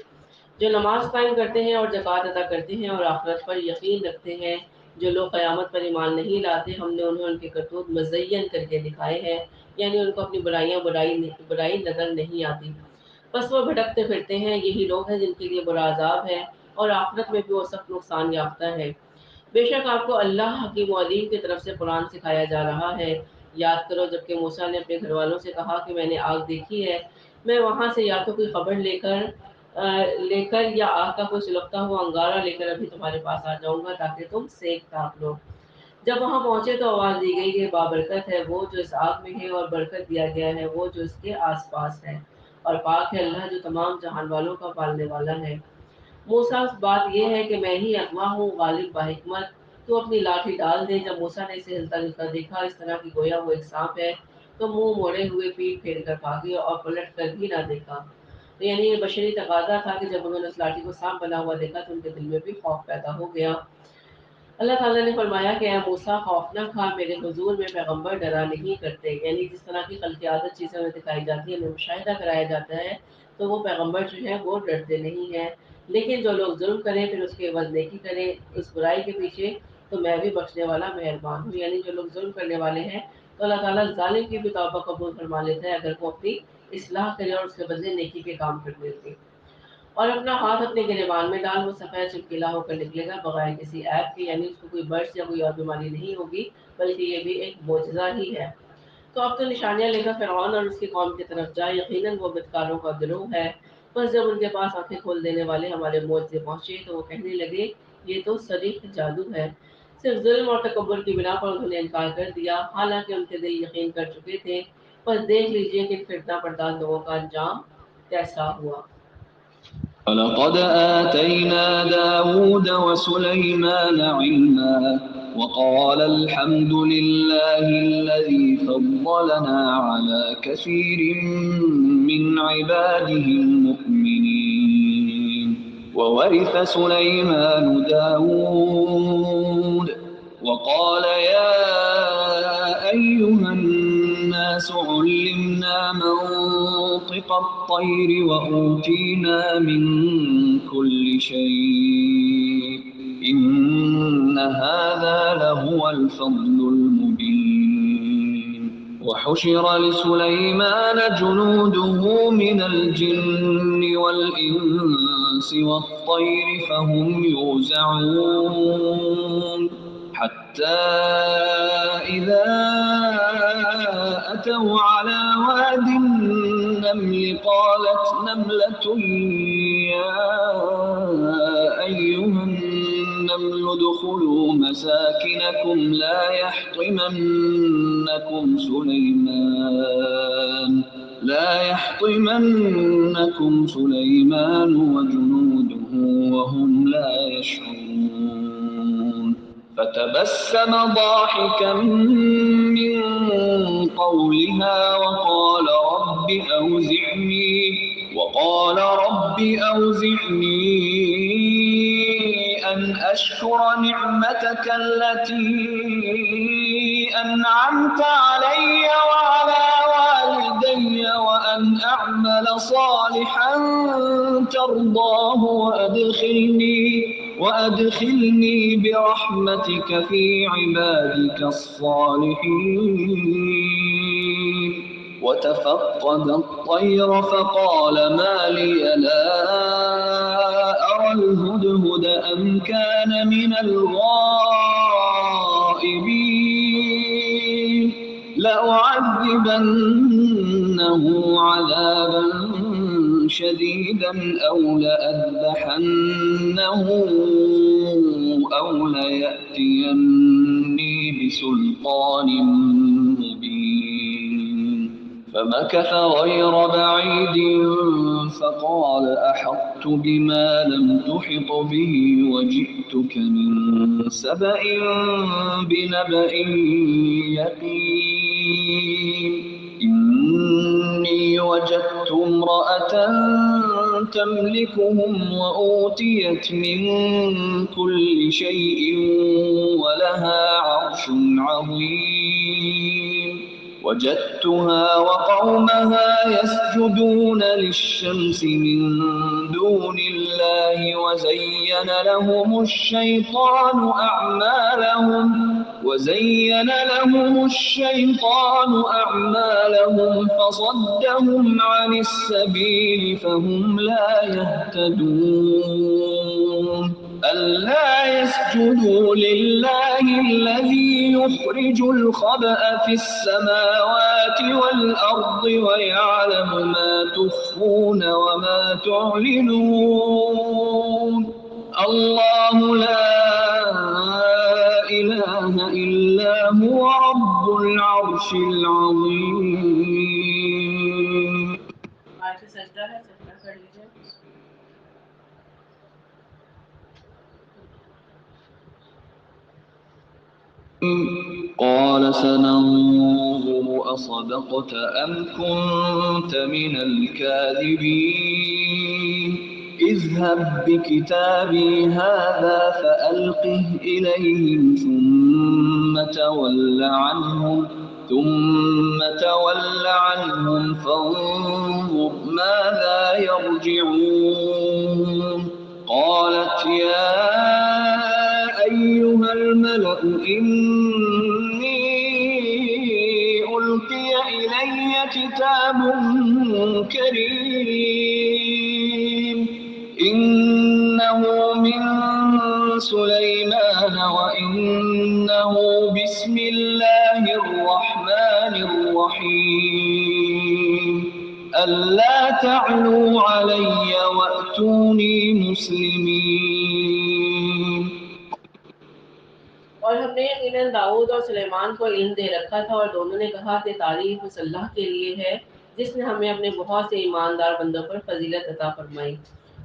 جو نماز قائم کرتے ہیں اور زکوٰۃ ادا کرتے ہیں اور آخرت پر یقین رکھتے ہیں. جو لوگ قیامت پر ایمان نہیں لاتے ہم نے انہیں ان کے کرتوت مزین کر کے دکھائے ہیں، یعنی ان کو اپنی برائی نظر نہیں آتی، بس وہ بھٹکتے پھرتے ہیں. یہی لوگ ہیں جن کے لیے برا عذاب ہے اور آخرت میں بھی وہ سخت نقصان یافتہ ہے. بے شک آپ کو اللہ حکیم و علیم کی طرف سے قرآن سکھایا جا رہا ہے. یاد کرو جبکہ موسیٰ نے اپنے گھر والوں سے کہا کہ میں نے آگ دیکھی ہے، میں وہاں سے یا تو کوئی خبر لے کر یا آگ کا کوئی سلگتا ہوا انگارہ لے کر ابھی تمہارے پاس آ جاؤں گا تاکہ تم سیک تاپ لو. جب وہاں پہنچے تو آواز دی گئی کہ بابرکت ہے وہ جو اس آگ میں ہے اور برکت دیا گیا ہے وہ جو اس کے آس پاس ہے، اور پاک ہے اللہ جو تمام جہان والوں کا پالنے والا ہے. موسیٰ بات یہ ہے کہ میں ہی اغوا ہوں غالب باحکمت، تو اپنی لاٹھی ڈال دے. جب موسیٰ نے اسے ہلتا جلتا دیکھا اس طرح کی گویا وہ ایک سانپ ہے تو منہ موڑے ہوئے پیٹ پھیر کر بھاگے اور پلٹ کر بھی نہ دیکھا. تو یعنی یہ بشری تقاضا تھا کہ جب انہوں نے اس لاٹھی کو سانپ بنا ہوا دیکھا تو ان کے دل میں بھی خوف پیدا ہو گیا. اللہ تعالیٰ نے فرمایا کہ اے موسیٰ خوف نہ کھا، میرے حضور میں پیغمبر ڈرا نہیں کرتے. یعنی جس طرح کی خلق عادت چیزیں انہیں دکھائی جاتی ہیں، انہیں مشاہدہ کرایا جاتا ہے تو وہ پیغمبر جو ہیں وہ ڈرتے نہیں ہیں. لیکن جو لوگ ظلم کریں پھر اس کے عوض نیکی کریں اس برائی کے پیچھے، تو میں بھی بخشنے والا مہربان ہوں. یعنی جو لوگ ظلم کرنے والے ہیں تو اللہ تعالیٰ ظالم کی بھی توبہ قبول فرما لیتا ہے اگر وہ اپنی اصلاح کرے اور اس کے بدلے نیکی کے کام کر دیتے. اور اپنا ہاتھ اپنے گریبان میں ڈال، وہ سفید چمکیلا ہو کر نکلے گا بغیر کسی عیب کے، یعنی اس کو کوئی برس یا کوئی اور بیماری نہیں ہوگی بلکہ یہ بھی ایک معجزہ ہی ہے. تو اب تو نشانیاں لے کر فرعون اور اس کی قوم کی طرف جا، یقیناً وہ بدکاروں کا گروہ ہے. بس جب ان کے پاس آنکھیں کھول دینے والے ہمارے معجزے پہنچے تو وہ کہنے لگے یہ تو صریح جادو ہے. صرف ظلم اور تکبر کی بنا پر انہوں نے انکار کر دیا، حالانکہ ان کے دل یقین کر چکے تھے. بس دیکھ لیجئے کہ فتنہ پرداز لوگوں کا انجام کیسا ہوا. وَلَقَدْ آتَيْنَا دَاوُودَ وَسُلَيْمَانَ عِلْمًا وَقَالَ الْحَمْدُ لِلَّهِ الَّذِي فَضَّلَنَا عَلَى كَثِيرٍ مِّنْ عِبَادِهِ الْمُؤْمِنِينَ. وَوَرِثَ سُلَيْمَانُ دَاوُودَ وَقَالَ يَا أَيُّهَا النَّاسُ عُلِّمْنَا مَنطِقَ الطَّيْرِ وَأُوتِينَا مِن كُلِّ شَيْءٍ إِنَّ هَذَا لَهُوَ الْفَضْلُ الْمُبِينُ. وَحُشِرَ لِسُلَيْمَانَ جُنُودُهُ مِنَ الْجِنِّ وَالْإِنسِ وَالطَّيْرِ فَهُمْ يُوزَعُونَ حَتَّى إذا أتوا على واد النمل قالت نملة يا أيها النمل ادخلوا مساكنكم لا يحطمنكم سليمان وجنوده وهم لا يشعرون فتبسم ضاحكا من قولها وقال رب أوزعني أن أشكر نعمتك التي أنعمت علي وعلى والدي وأن أعمل صالحا ترضاه وأدخلني برحمتك في عبادك الصالحين وتفقد الطير فقال ما لي لا أرى الهدهد أم كان من الغائبين لأعذبنه عذابا شديدا أو لأذبحنه أو ليأتيني بسلطان مبين فمكث غير بعيد فقال أحطت بما لم تحط به وجئتك من سبأ بنبأ يقين إني وجدت امرأة تملكهم وأوتيت من كل شيء ولها عرش عظيم وجدتها وقومها يسجدون للشمس من دون الله وزين لهم الشيطان أعمالهم فصدهم عن السبيل فهم لا يهتدون ألا يسجدوا لله الذي يخرج الخبأ في السماوات والأرض ويعلم ما تخفون وما تعلنون الله لا إله إلا هو رب العرش العظيم. آیت سجدہ ہے، سجدہ کر لیجیے. قال سننظر أصدقت أم كنت من الكاذبين اذهب بكتابي هذا فألقه إليهم ثم تول عنهم فانظر ماذا يرجعون قالت يا أيها الملأ إني ألقي إلي كتاب كريم إنه من سليمان وإنه بسم الله الرحمن الرحيم ألا تعلوا علي وأتوني مسلمين. اور ہم نے یقیناً داؤد اور سلیمان کو علم دے رکھا تھا اور دونوں نے کہا کہ تعریف اس اللہ کے لیے ہے جس نے ہمیں اپنے بہت سے ایماندار بندوں پر فضیلت عطا فرمائی.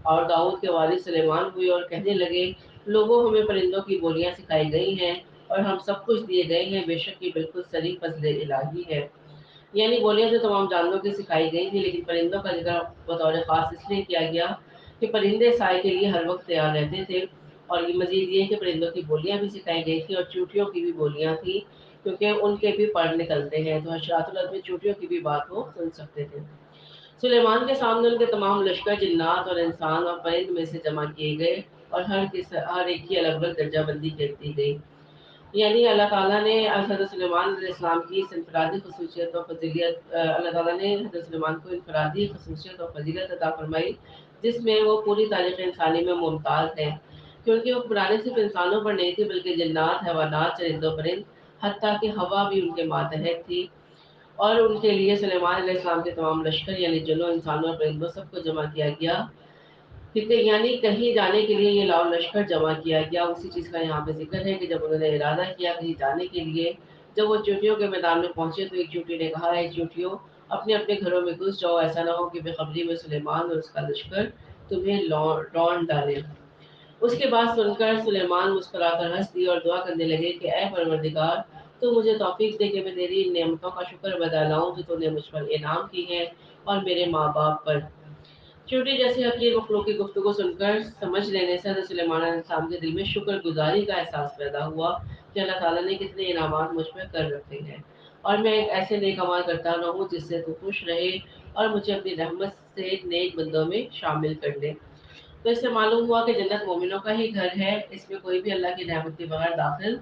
اور داؤد کے والد سلیمان ہوئے اور کہنے لگے لوگوں ہمیں پرندوں کی بولیاں سکھائی گئی ہیں اور ہم سب کچھ دیے گئے ہیں، بے شک یہ بالکل صریح فضل الہی ہے. یعنی بولیاں تو تمام جانوروں کی سکھائی گئی تھی، لیکن پرندوں کا ذکر بطور خاص اس لیے کیا گیا کہ پرندے سائے کے لیے ہر وقت تیار رہتے تھے. اور یہ مزید یہ کہ پرندوں کی بولیاں بھی سکھائی گئی تھی اور چوٹیوں کی بھی بولیاں تھیں، کیونکہ ان کے بھی پر نکلتے ہیں تو حشرات الارض میں چوٹیوں کی بھی بات وہ سن سکتے تھے. سلیمان کے سامنے ان کے تمام لشکر جنات اور انسان اور پرند میں سے جمع کیے گئے اور ہر ایک کی الگ الگ درجہ بندی کر دی گئی. یعنی اللہ تعالیٰ نے حضرت سلیمان علیہ السلام کی اس انفرادی خصوصیت اور فضیلت اللہ تعالیٰ نے حضرت سلیمان کو انفرادی خصوصیت اور فضیلت عطا فرمائی جس میں وہ پوری تاریخ انسانی میں ممتاز ہے، کیونکہ وہ قرآن صرف انسانوں پر نہیں تھی بلکہ جنات، حیوانات، چرند و پرند حتیٰ کہ ہوا بھی ان کے ماتحت تھی، اور ان کے لیے سلیمان علیہ السلام کے تمام لشکر یعنی جنوں، انسانوں اور پرندوں سب کو جمع کیا گیا، کیونکہ یعنی کہیں جانے کے لیے یہ لاؤ لشکر جمع کیا گیا۔ اسی چیز کا یہاں پہ ذکر ہے کہ جب انہوں نے ارادہ کیا کہیں جانے کے لیے، جب وہ چونٹیوں کے میدان میں پہنچے تو ایک چونٹی نے کہا، اے چونٹیوں، اپنے اپنے گھروں میں گھس جاؤ، ایسا نہ ہو کہ بےخبری میں سلیمان اور اس کا لشکر تمہیں لونڈ ڈالے۔ اس کی بات سن کر سلیمان مسکرا کر ہنس دی اور دعا کرنے لگے کہ اے پروردگار، تو مجھے توفیق دے کہ میں تیری ان نعمتوں کا شکر ادا لاؤں جو تو نے مجھ پر انعام کی ہے اور میرے ماں باپ پر۔ چونٹی جیسی حقیر مخلوق کی گفتگو سن کر سمجھ لینے سے حضرت سلیمان علیہ السلام کے دل میں شکر گزاری کا احساس پیدا ہوا کہ اللہ تعالیٰ نے کتنے انعامات مجھ پہ کر رکھے ہیں، اور میں ایک ایسے نیک عمل کرتا رہوں جس سے تو خوش رہے اور مجھے اپنی رحمت سے نیک بندوں میں شامل کر لے۔ تو اس سے معلوم ہوا کہ جنت مومنوں کا ہی گھر ہے، اس میں کوئی بھی اللہ کی نعمت کے بغیر داخل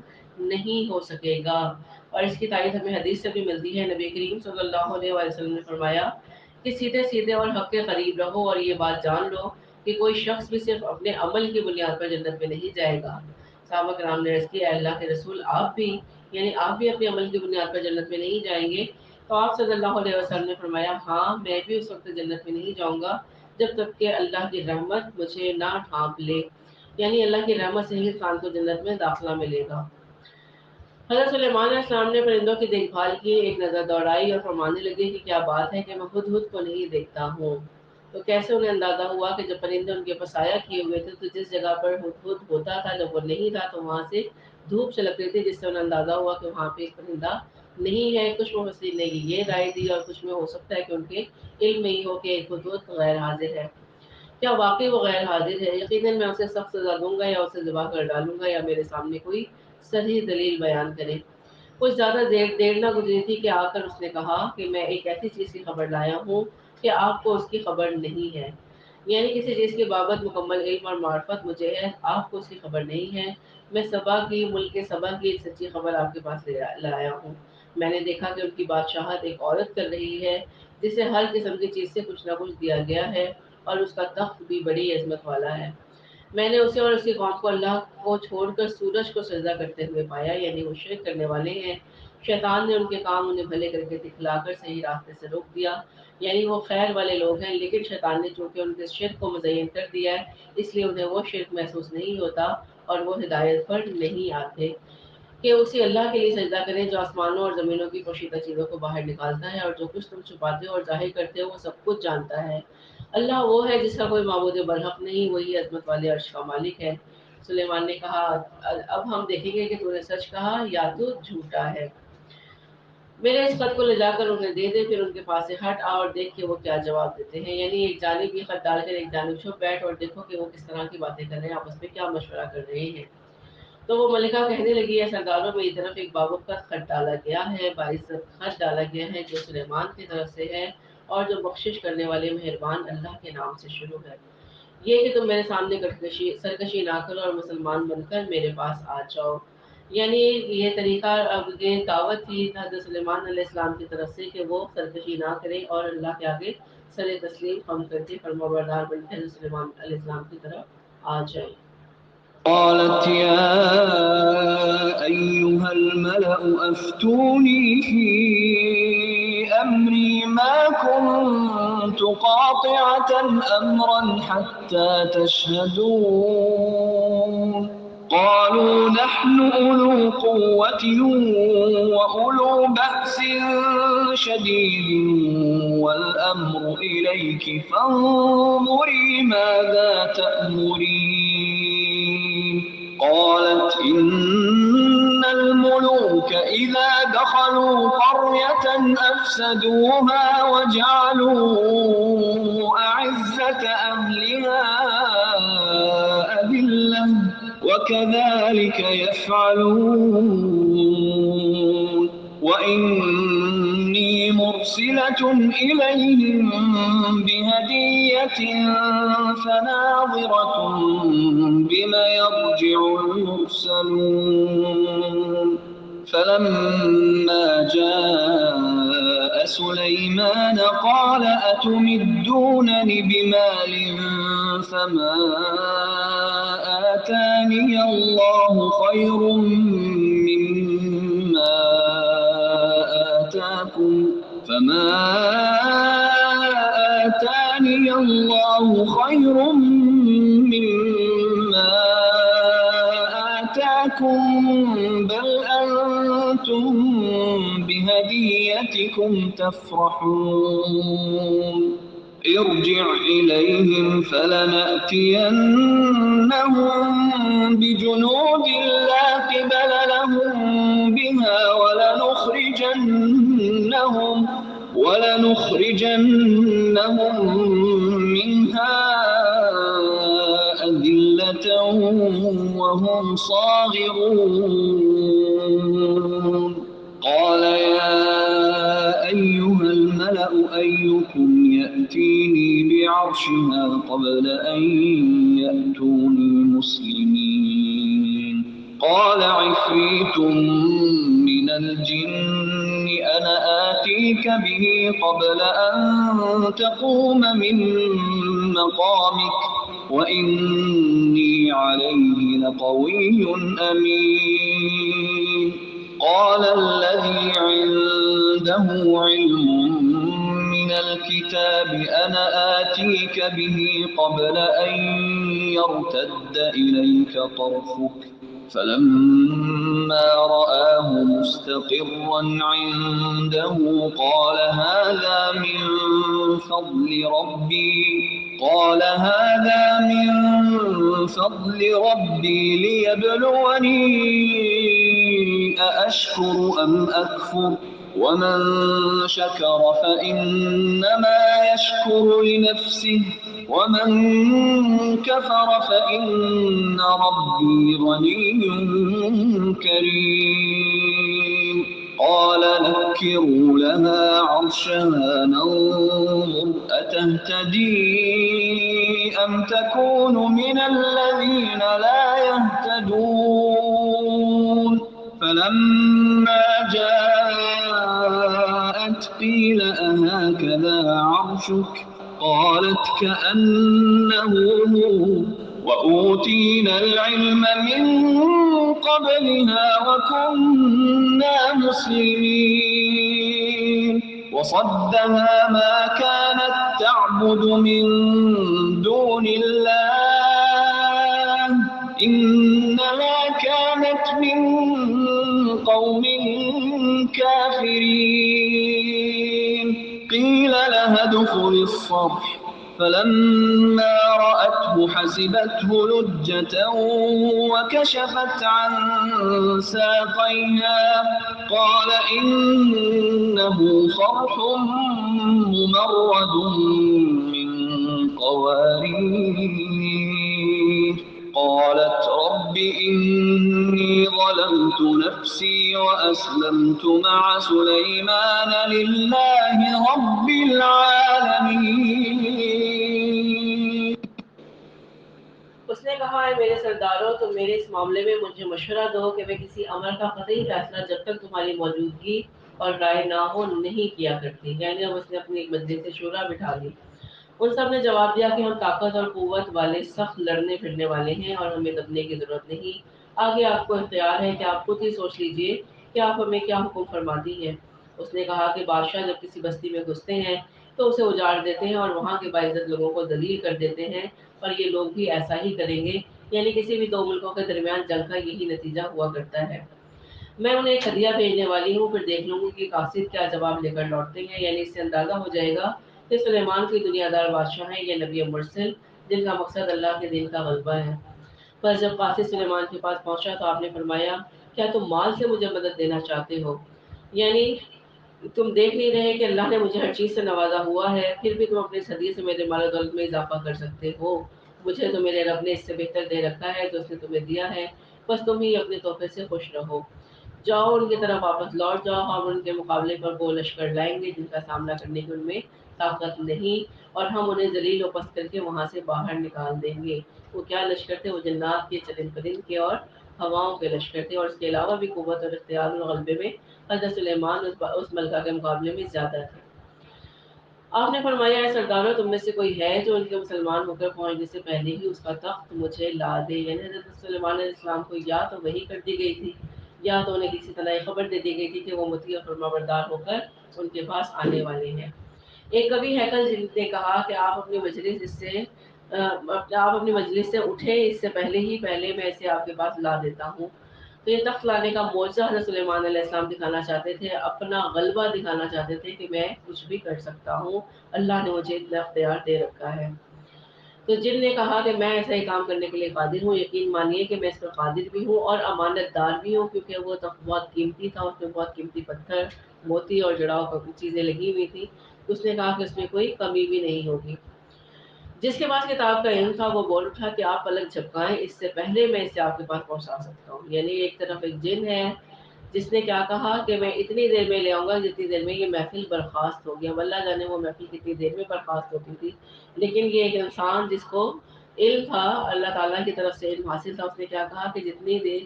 نہیں ہو سکے گا۔ اور اس کی تائید ہمیں حدیث سے بھی ملتی ہے۔ نبی کریم صلی اللہ علیہ وسلم نے فرمایا کہ سیدھے سیدھے اور حق کے قریب رہو، اور یہ بات جان لو کہ کوئی شخص بھی صرف اپنے عمل کی بنیاد پر جنت میں نہیں جائے گا۔ صحابہ کرام نے عرض کیا، اے اللہ کے رسول، آپ بھی یعنی آپ بھی اپنے عمل کی بنیاد پر جنت میں نہیں جائیں گے؟ تو آپ صلی اللہ علیہ وسلم نے فرمایا، ہاں، میں بھی اس وقت جنت میں نہیں جاؤں گا جب تک کہ اللہ کی رحمت مجھے نہ ڈھانپ لے، یعنی اللہ کی رحمت سے ہی انسان کو جنت میں داخلہ ملے گا۔ حضرت سلیمان علیہ السلام نے پرندوں کی دیکھ بھال کی، ایک نظر دوڑائی اور فرمانے لگے کہ کیا بات ہے کہ میں ہدہد کو نہیں دیکھتا ہوں۔ تو کیسے انہیں اندازہ ہوا کہ جب پرندے ان کے اوپر سایہ کیے ہوئے تھے تو جس جگہ پر ہدہد ہوتا تھا، جب وہ نہیں تھا تو وہاں سے دھوپ چلک رہی تھی، جس سے انہیں اندازہ ہوا کہ وہاں پہ ایک پرندہ نہیں ہے۔ کچھ مفسرین نے یہ رائے دی اور کچھ میں ہو سکتا ہے کہ ان کے علم میں ہی ہو کہ ایک ہدہد غیر حاضر ہے۔ کیا واقعی وہ غیر حاضر ہے؟ یقیناً میں اسے سخت سزا دوں گا یا اسے ذبح کر ڈالوں گا یا میرے سامنے کوئی صحیح دلیل بیان کرے۔ کچھ زیادہ دیر نہ گزری تھی کہ آ کر اس نے کہا کہ میں ایک ایسی چیز کی خبر لایا ہوں کہ آپ کو اس کی خبر نہیں ہے، یعنی کسی چیز کی بابت مکمل علم اور معرفت مجھے ہے، آپ کو اس کی خبر نہیں ہے۔ میں ملک سبا کی ایک سچی خبر آپ کے پاس لایا ہوں۔ میں نے دیکھا کہ ان کی بادشاہت ایک عورت کر رہی ہے جسے ہر قسم کی چیز سے کچھ نہ کچھ دیا گیا ہے، اور اس کا تخت بھی بڑی عظمت والا ہے۔ میں نے اسے اور اس کی قوم کو اللہ کو چھوڑ کر سورج کو سجدہ کرتے ہوئے پایا، یعنی وہ شرک کرنے والے ہیں۔ شیطان نے ان کے کام انہیں بھلے کر کے دکھلا کر صحیح راستے سے روک دیا، یعنی وہ خیر والے لوگ ہیں، لیکن شیطان نے چونکہ ان کے شرک کو مزین کر دیا ہے، اس لیے انہیں وہ شرک محسوس نہیں ہوتا اور وہ ہدایت پر نہیں آتے کہ اسی اللہ کے لیے سجدہ کریں جو آسمانوں اور زمینوں کی پوشیدہ چیزوں کو باہر نکالتا ہے، اور جو کچھ تم چھپاتے ہو اور ظاہر کرتے ہو وہ سب کچھ جانتا ہے۔ اللہ وہ ہے جس کا کوئی معبود برحق نہیں، وہی عظمت والے عرش کا مالک ہے۔ سلیمان نے کہا، اب ہم دیکھیں گے کہ تو نے سچ کہا یا تو جھوٹا ہے۔ میرے اس خط کو لے جا کر انہیں دے دے، پھر ان کے پاس سے ہٹ آ اور دیکھ کہ وہ کیا جواب دیتے ہیں، یعنی ایک جانب یہ خط ڈال کر ایک جانب چھپ بیٹھ اور دیکھو کہ وہ کس طرح کی باتیں کر رہے ہیں، آپس میں کیا مشورہ کر رہے ہیں۔ تو وہ ملکہ کہنے لگی، ہے سرداروں، میری طرف ایک بابک کا خط ڈالا گیا ہے، باعزت خط ڈالا گیا ہے جو سلیمان کی طرف سے ہے اور جو بخشش کرنے والے مہربان اللہ کے نام سے شروع ہے۔ یہ کہ تم میرے سامنے سرکشی نہ کرو اور مسلمان بن کر میرے پاس آ جاؤ۔ یعنی یہ طریقہ اب یہ دعوت تھی حضرت سلیمان علیہ السلام کی طرف سے کہ وہ سرکشی نہ کریں اور اللہ کے آگے سر تسلیم خم کر کے فرمانبردار بن کے حضرت سلیمان علیہ السلام کی طرف آ جائیں۔ قالت يا أيها الملأ أفتوني في أمري ما كنت قاطعة أمرا حتى تشهدون قالوا نحن أولو قوة وأولو بأس شديد والأمر إليك فانظري ماذا تأمرين قالت إن الملوك إذا دخلوا قرية أفسدوها وجعلوا أعزة أهلها أذلة وكذلك يفعلون وإني مرسلة إليهم بهدية فناظرة بما يرجع المرسلون فلما جاء سليمان قال أتمدونني بمال فما آتاني الله خير مما فما آتاني الله خير مما آتاكم بل أنتم بهديتكم تفرحون ارجع إليهم فلنأتينهم بجنود لا قبل لهم بها ولنخرجنهم منها أذلة وهم صاغرون قال يا أيها الملأ أيكم يأتيني بعرشها قبل أن يأتوني مسلمين قال عفريت من الجن أنا آتيك به قبل أن تقوم من مقامك وإني عليه لقوي أمين قال الذي عنده علم من الكتاب أنا آتيك به قبل أن يرتد إليك طرفك فلما رآه مستقرا عنده قال هذا من فضل ربي ليبلوني أأشكر أم أكفر ومن شكر فإنما يشكر لنفسه ومن كفر فإن ربي غني كريم قال نكروا لها عرشها ننظر أتهتدي أم تكون من الذين لا يهتدون فلما جاءت قيل أهكذا عرشك قالت كأنه هو وأوتينا العلم من قبلها وكنا مسلمين وصدها ما كانت تعبد من دون الله إنها كانت من قوم كافرين قيل لها ادخل الصرح فلما رأته حسبته لجة وكشفت عن ساقيها قال إنه صرح ممرد من قوارير قالت رب إني ظلمت نفسي وأسلمت مع سليمان لله رب العالمين اس نے کہا ہے میرے سرداروں تم میرے اس معاملے میں مجھے مشورہ دو کہ میں کسی امر کا قطعی فیصلہ جب تک تمہاری موجودگی اور رائے نہ ہو نہیں کیا کرتی یعنی اب اس نے اپنی ایک مجلس سے شورا بٹھا لی ان سب نے جواب دیا کہ ہم طاقت اور قوت والے سخت لڑنے پھرنے والے ہیں اور ہمیں دبنے کی ضرورت نہیں آگے آپ کو اختیار ہے کہ آپ خود ہی سوچ لیجئے کہ آپ ہمیں کیا حکم فرماتی ہے اس نے کہا کہ بادشاہ جب کسی بستی میں گھستے ہیں تو اسے اجاڑ دیتے ہیں اور وہاں کے باعزت لوگوں کو ذلیل کر دیتے ہیں اور یہ لوگ بھی ایسا ہی کریں گے یعنی کسی بھی دو ملکوں کے درمیان جنگ کا یہی نتیجہ ہوا کرتا ہے میں انہیں ایک ہدیہ بھیجنے والی ہوں پھر دیکھ لوں گی کہ قاصد کیا جواب لے کر لوٹتے ہیں یعنی اس سے اندازہ ہو جائے گا کہ سلیمان کوئی دنیا دار بادشاہ ہیں یا نبی مرسل جن کا مقصد اللہ کے دین کا غلبہ ہے پر جب قاصد سلیمان کے پاس پہنچا تو آپ نے فرمایا کیا تم مال سے مجھے مدد دینا چاہتے ہو یعنی تم دیکھ نہیں رہے کہ اللہ نے مجھے ہر چیز سے نوازا ہوا ہے پھر بھی تم اپنے صدیے سے میرے مال و دولت میں اضافہ کر سکتے ہو مجھے تو میرے رب نے اس سے بہتر دے رکھا ہے جو اس نے تمہیں دیا ہے بس تم ہی اپنے تحفے سے خوش رہو جاؤ ان کی طرف واپس لوٹ جاؤ ہم ان کے مقابلے پر وہ لشکر لائیں گے جن کا سامنا کرنے کی ان میں طاقت نہیں اور ہم انہیں ذلیل و پست کر کے وہاں سے باہر نکال دیں گے وہ کیا لشکر تھے وہ جنات کے چرند پرند کے اور ہواؤں کے لشکر تھے اور اس کے علاوہ بھی قوت اور اختیار اور غلبے میں حضرت سلیمان اس ملکہ کے مقابلے میں زیادہ تھے آپ نے فرمایا ہے سرداروں تم میں سے کوئی ہے جو ان کے مسلمان ہو کر پہنچنے سے پہلے ہی اس کا تخت مجھے لا دے یعنی حضرت سلیمان علیہ السلام کو یا تو وحی کر دی گئی تھی یا تو انہیں کسی طرح خبر دے دی گئی تھی کہ وہ مطیع اور فرمانبردار ہو کر ان کے پاس آنے والے ہیں۔ ایک کبھی ہیکل نے کہا کہ آپ اپنی مجلس سے اٹھے اس سے پہلے میں اسے آپ کے پاس لا دیتا ہوں۔ تو یہ تخت لانے کا معجزہ حضرت سلیمان علیہ السلام دکھانا چاہتے تھے، اپنا غلبہ دکھانا چاہتے تھے کہ میں کچھ بھی کر سکتا ہوں، اللہ نے مجھے اتنا اختیار دے رکھا ہے۔ تو جن نے کہا کہ میں ایسا ہی کام کرنے کے لیے قادر ہوں، یقین مانیے کہ میں اس پر قادر بھی ہوں اور امانت دار بھی ہوں، کیونکہ وہ تخت بہت قیمتی تھا، اس میں بہت قیمتی پتھر، موتی اور جڑاؤ چیزیں لگی ہوئی تھی۔ اس نے کہا کہ اس میں کوئی کمی بھی نہیں ہوگی۔ جس کے پاس کتاب کا علم تھا وہ بول اٹھا کہ آپ پلک جھپکائیں، اس سے پہلے میں اسے آپ کے پاس پہنچا سکتا ہوں۔ یعنی ایک طرف ایک جن ہے جس نے کیا کہا کہ میں اتنی دیر میں لے آؤں گا جتنی دیر میں یہ محفل برخاست ہوگی۔ اب اللہ جانے وہ محفل کتنی دیر میں برخاست ہوتی تھی، لیکن یہ ایک انسان جس کو علم تھا، اللہ تعالیٰ کی طرف سے علم حاصل تھا، اس نے کیا کہا کہ جتنی دیر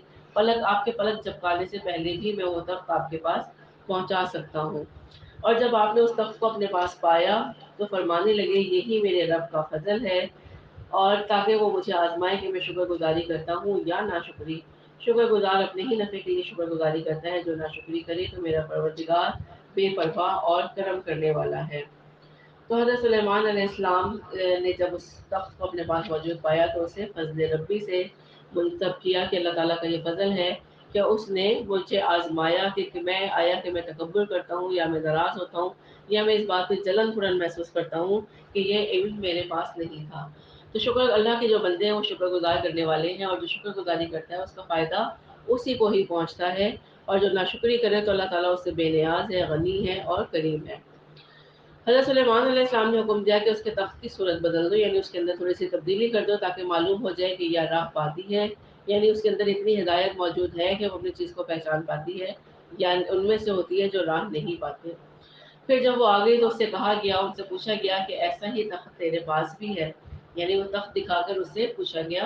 آپ کے پلک جھپکانے سے پہلے بھی میں وہ تخت آپ کے پاس پہنچا سکتا ہوں۔ اور جب آپ نے اس تخت کو اپنے پاس پایا تو فرمانے لگے یہی میرے رب کا فضل ہے، اور تاکہ وہ مجھے آزمائے کہ میں شکر گزاری کرتا ہوں یا ناشکری۔ شکر گزار اپنے ہی نفع کے لیے شکر گزاری کرتا ہے، جو ناشکری کرے تو میرا پروردگار بے پرواہ اور کرم کرنے والا ہے۔ تو حضرت سلیمان علیہ السلام نے جب اس تخت کو اپنے پاس موجود پایا تو اسے فضل ربی سے منتخب کیا کہ اللہ تعالیٰ کا یہ فضل ہے کہ اس نے مجھے آزمایا کہ میں تکبر کرتا ہوں یا میں ناراض ہوتا ہوں یا میں اس بات پہ جلن پھرن محسوس کرتا ہوں کہ یہ علم میرے پاس نہیں تھا۔ تو شکر اللہ کے جو بندے ہیں وہ شکر گزار کرنے والے ہیں، اور جو شکر گزاری کرتا ہے اس کا فائدہ اسی کو ہی پہنچتا ہے، اور جو ناشکری کرے تو اللہ تعالیٰ اس سے بے نیاز ہے، غنی ہے اور کریم ہے۔ حضرت سلیمان علیہ السلام نے حکم دیا کہ اس کے تخت کی صورت بدل دو، یعنی اس کے اندر تھوڑی سی تبدیلی کر دو تاکہ معلوم ہو جائے کہ یہ راہ پاتی ہے، یعنی اس کے اندر اتنی ہدایت موجود ہے کہ وہ اپنی چیز کو پہچان پاتی ہے، یا ان میں سے ہوتی ہے جو راہ نہیں پاتے۔ پھر جب وہ آ گئی تو اس سے کہا گیا، ان سے پوچھا گیا کہ ایسا ہی تخت تیرے پاس بھی ہے؟ یعنی وہ تخت دکھا کر اس سے پوچھا گیا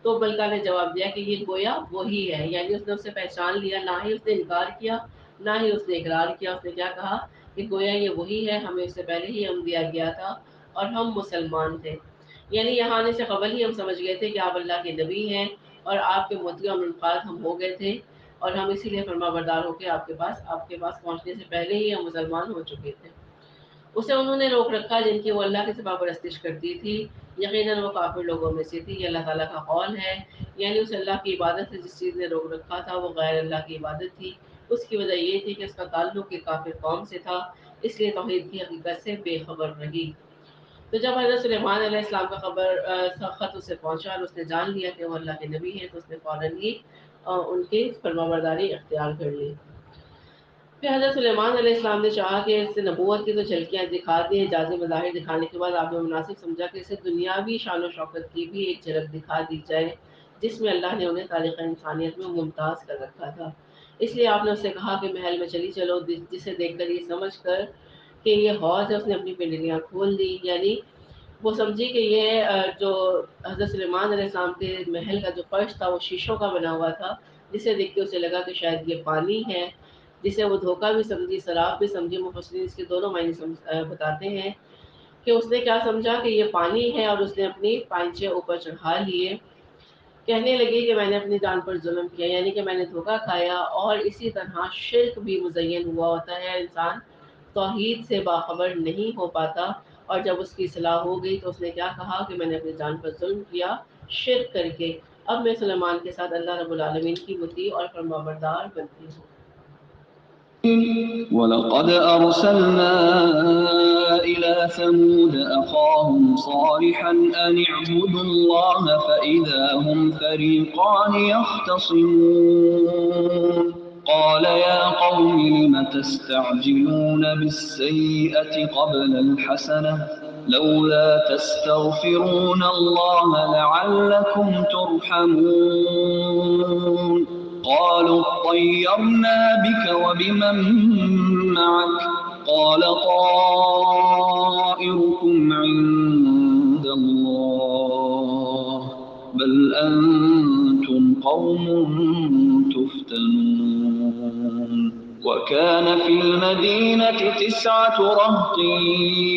تو ملکہ نے جواب دیا کہ یہ گویا وہی ہے، یعنی اس نے اسے پہچان لیا، نہ ہی اس نے انکار کیا نہ ہی اس نے اقرار کیا۔ اس نے کیا کہا کہ گویا یہ وہی ہے، ہمیں اس سے پہلے ہی علم دیا گیا تھا اور ہم مسلمان تھے۔ یعنی یہاں آنے سے قبل ہی ہم سمجھ گئے تھے کہ آپ اللہ کے نبی ہیں اور آپ کے موتیوں اور منفعت ہم ہو گئے تھے، اور ہم اسی لیے فرما بردار ہو کے آپ کے پاس پہنچنے سے پہلے ہی ہم مسلمان ہو چکے تھے۔ اسے انہوں نے روک رکھا جن کی وہ اللہ کے سوا پرستش کرتی تھی، یقیناً وہ کافر لوگوں میں سے تھی، یہ اللہ تعالیٰ کا قول ہے۔ یعنی اس اللہ کی عبادت سے جس چیز نے روک رکھا تھا وہ غیر اللہ کی عبادت تھی۔ اس کی وجہ یہ تھی کہ اس کا تعلق ایک کافر قوم سے تھا، اس لیے توحید کی حقیقت سے بے خبر رہی۔ تو جب حضرت سلیمان علیہ السلام کا خط اسے پہنچا اور اس نے جان لیا کہ وہ اللہ کے نبی ہیں تو اس نے فوراً ہی ان کی فرمانبرداری اختیار کر لی۔ پھر حضرت سلیمان علیہ السلام نے چاہا کہ اس سے نبوت کی تو جھلکیاں دکھا دی ہیں، اعجاز مظاہر دکھانے کے بعد آپ نے مناسب سمجھا کہ اسے دنیاوی شان و شوکت کی بھی ایک جھلک دکھا دی جائے جس میں اللہ نے انہیں تاریخ انسانیت میں ممتاز کر رکھا تھا۔ اس لیے آپ نے اس سے کہا کہ محل میں چلی چلو، جسے دیکھ کر یہ سمجھ کر کہ یہ حوض ہے اس نے اپنی پنڈلیاں کھول دی، یعنی وہ سمجھی کہ یہ جو حضرت سلیمان علیہ السلام کے محل کا جو فرش تھا وہ شیشوں کا بنا ہوا تھا، جسے دیکھ کے اسے لگا کہ شاید یہ پانی ہے، جسے وہ دھوکہ بھی سمجھی سراب بھی سمجھی۔ مفسرین اس کے دونوں معنی بتاتے ہیں کہ اس نے کیا سمجھا کہ یہ پانی ہے اور اس نے اپنی پائنچے اوپر چڑھا لیے، کہنے لگی کہ میں نے اپنی جان پر ظلم کیا، یعنی کہ میں نے دھوکہ کھایا۔ اور اسی طرح شرک بھی مزین ہوا ہوتا ہے، انسان توحید سے باخبر نہیں ہو پاتا، اور جب اس کی اصلاح ہو گئی تو اس نے کیا کہا کہ میں نے اپنی جان پر ظلم کیا شرک کر کے، اب میں سلیمان کے ساتھ اللہ رب العالمین کی مطیع اور فرمانبردار بنتی ہوں۔ وَلَقَدْ أَرْسَلْنَا إِلَى ثَمُودَ أَخَاهُمْ صَالِحًا أَنِ اعْبُدُوا اللَّهَ فَإِذَا هُمْ فَرِيقَانِ يَخْتَصِمُونَ قَالَ يَا قَوْمِ لِمَ تَسْتَعْجِلُونَ بِالسَّيِّئَةِ قَبْلَ الْحَسَنَةِ لَوْلَا تَسْتَغْفِرُونَ اللَّهَ لَعَلَّكُمْ تُرْحَمُونَ قالوا اطيرنا بك وبمن معك قال طائركم عند الله بل أنتم قوم تفتنون وكان في المدينة 9 رهط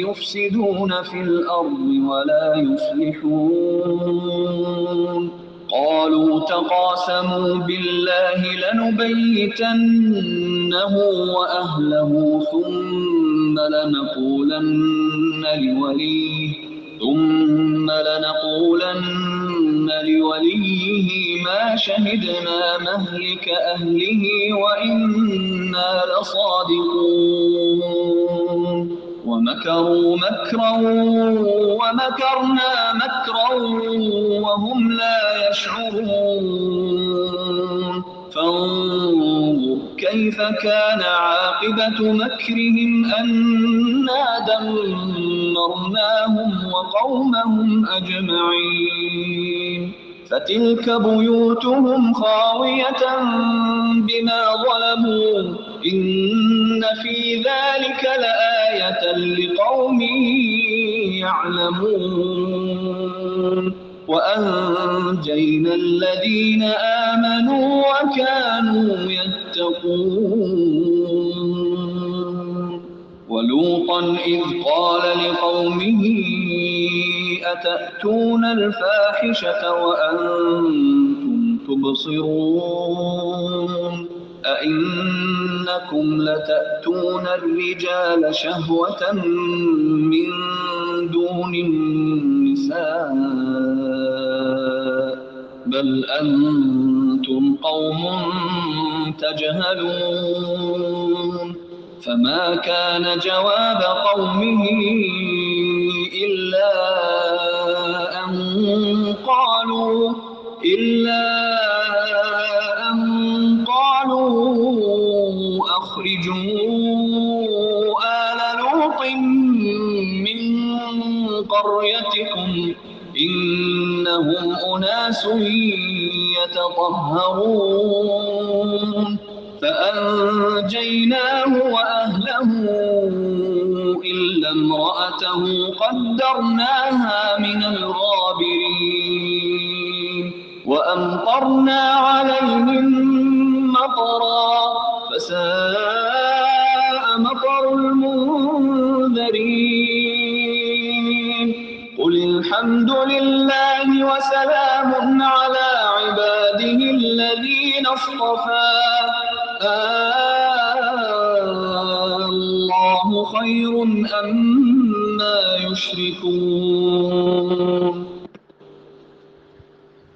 يفسدون في الأرض ولا يصلحون قالوا تقاسموا بالله لنبيتنه وأهله ثم لنقولن لوليه ما شهدنا مهلك أهله وإنا لصادقون ومكروا مكرا ومكرنا مكرا وهم لا يشعرون فانظر كيف كان عاقبة مكرهم أنا دمرناهم وقومهم أجمعين فتلك بيوتهم خاوية بما ظلموا إن في ذلك لآية لقوم يعلمون وأنجينا الذين آمنوا وكانوا يتقون ولوطا إذ قال لقومه أتأتون الفاحشة وأنتم تبصرون أئنكم لتأتون الرجال شهوة من دون النساء بل أنتم قوم تجهلون فما كان جواب قومه إلا أن قالوا أخرجوا آل لوط من قريتكم إنهم أناس يتطهرون فأنجيناه وأهله إلا امرأته قدرناها من الغابرين وأمطرنا عليهم مطرا فساء مطر المنذرين قل الحمد لله وسلام على عباده الذين اصطفى الله خير أما يشركون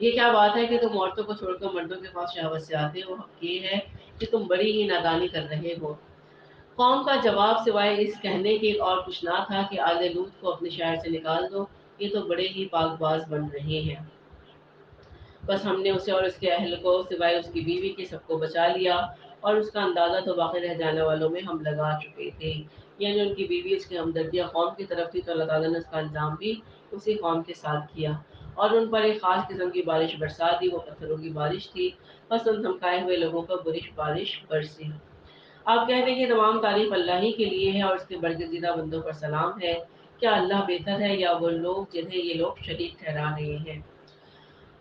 یہ کیا بات ہے کہ تم عورتوں کو چھوڑ کر مردوں کے پاس شہوت سے آتے ہو؟ حق یہ ہے کہ تم بڑی ہی نادانی کر رہے ہو۔ قوم کا جواب سوائے اس کہنے کے اور کچھ نہ تھا کہ آل لوط کو اپنے شہر سے نکال دو، یہ تو بڑے ہی پاک باز بن رہے ہیں۔ بس ہم نے اسے اور اس کے اہل کو سوائے اس کی بیوی کے سب کو بچا لیا، اور اس کا اندازہ تو باقی رہ جانے والوں میں ہم لگا چکے تھے۔ یعنی ان کی بیوی اس کی ہمدردیاں قوم کی طرف تھی، تو اللہ تعالیٰ نے اس کا انجام بھی اسی قوم کے ساتھ کیا اور ان پر ایک خاص قسم کی بارش برسا دی، وہ پتھروں کی بارش تھی۔ بس ان دھمکائے ہوئے لوگوں پر بارش برسی۔ آپ کہتے ہیں کہ تمام تعریف اللہ ہی کے لیے ہے اور اس کے برگزیدہ بندوں پر سلام ہے۔ کیا اللہ بہتر ہے یا وہ لوگ جنہیں یہ لوگ شریک ٹھہرا رہے ہیں؟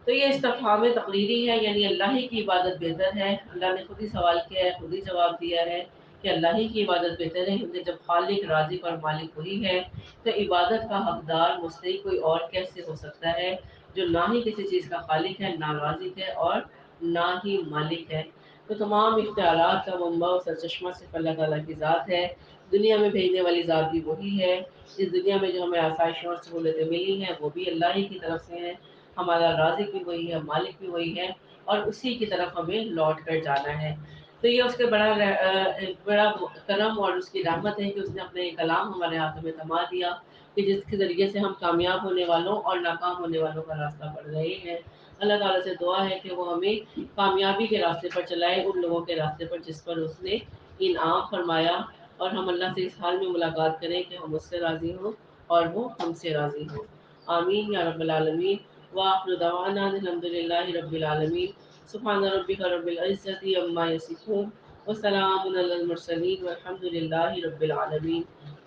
تو یہ استفہام تقریری ہے، یعنی اللہ ہی کی عبادت بہتر ہے۔ اللہ نے خود ہی سوال کیا ہے، خود ہی جواب دیا ہے کہ اللہ ہی کی عبادت بہتر ہے، کیونکہ جب خالق رازق اور مالک وہی ہے تو عبادت کا حقدار مستحق کوئی اور کیسے ہو سکتا ہے جو نہ ہی کسی چیز کا خالق ہے، نہ رازق ہے اور نہ ہی مالک ہے۔ تو تمام اختیارات کا منبع و سرچشمہ صرف اللہ تعالیٰ کی ذات ہے۔ دنیا میں بھیجنے والی ذات بھی وہی ہے۔ اس دنیا میں جو ہمیں آسائشیں اور سہولتیں ملی ہیں وہ بھی اللہ ہی کی طرف سے ہیں۔ ہمارا رازق بھی وہی ہے، مالک بھی وہی ہے، اور اسی کی طرف ہمیں لوٹ کر جانا ہے۔ تو یہ اس کے بڑا کرم اور اس کی رحمت ہے کہ اس نے اپنے یہ کلام ہمارے ہاتھوں میں تھما دیا، کہ جس کے ذریعے سے ہم کامیاب ہونے والوں اور ناکام ہونے والوں کا راستہ پڑھ رہے ہیں۔ اللہ تعالیٰ سے دعا ہے کہ وہ ہمیں کامیابی کے راستے پر چلائے، ان لوگوں کے راستے پر جس پر اس نے انعام فرمایا، اور ہم اللہ سے اس حال میں ملاقات کریں کہ ہم اس سے راضی ہوں اور وہ ہم سے راضی ہوں۔ آمین یا رب العالمین۔ وآخر دعوانا الحمد للہ رب العالمین۔ سبحان ربک رب العزت عما یصفون وسلام علی المرسلین والحمد للہ رب العالمین۔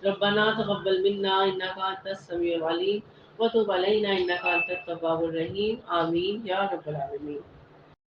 ربنا تقبل منا انک انت السمیع العلیم وتب علینا انک انت التواب الرحیم۔ آمین یا رب العالمین۔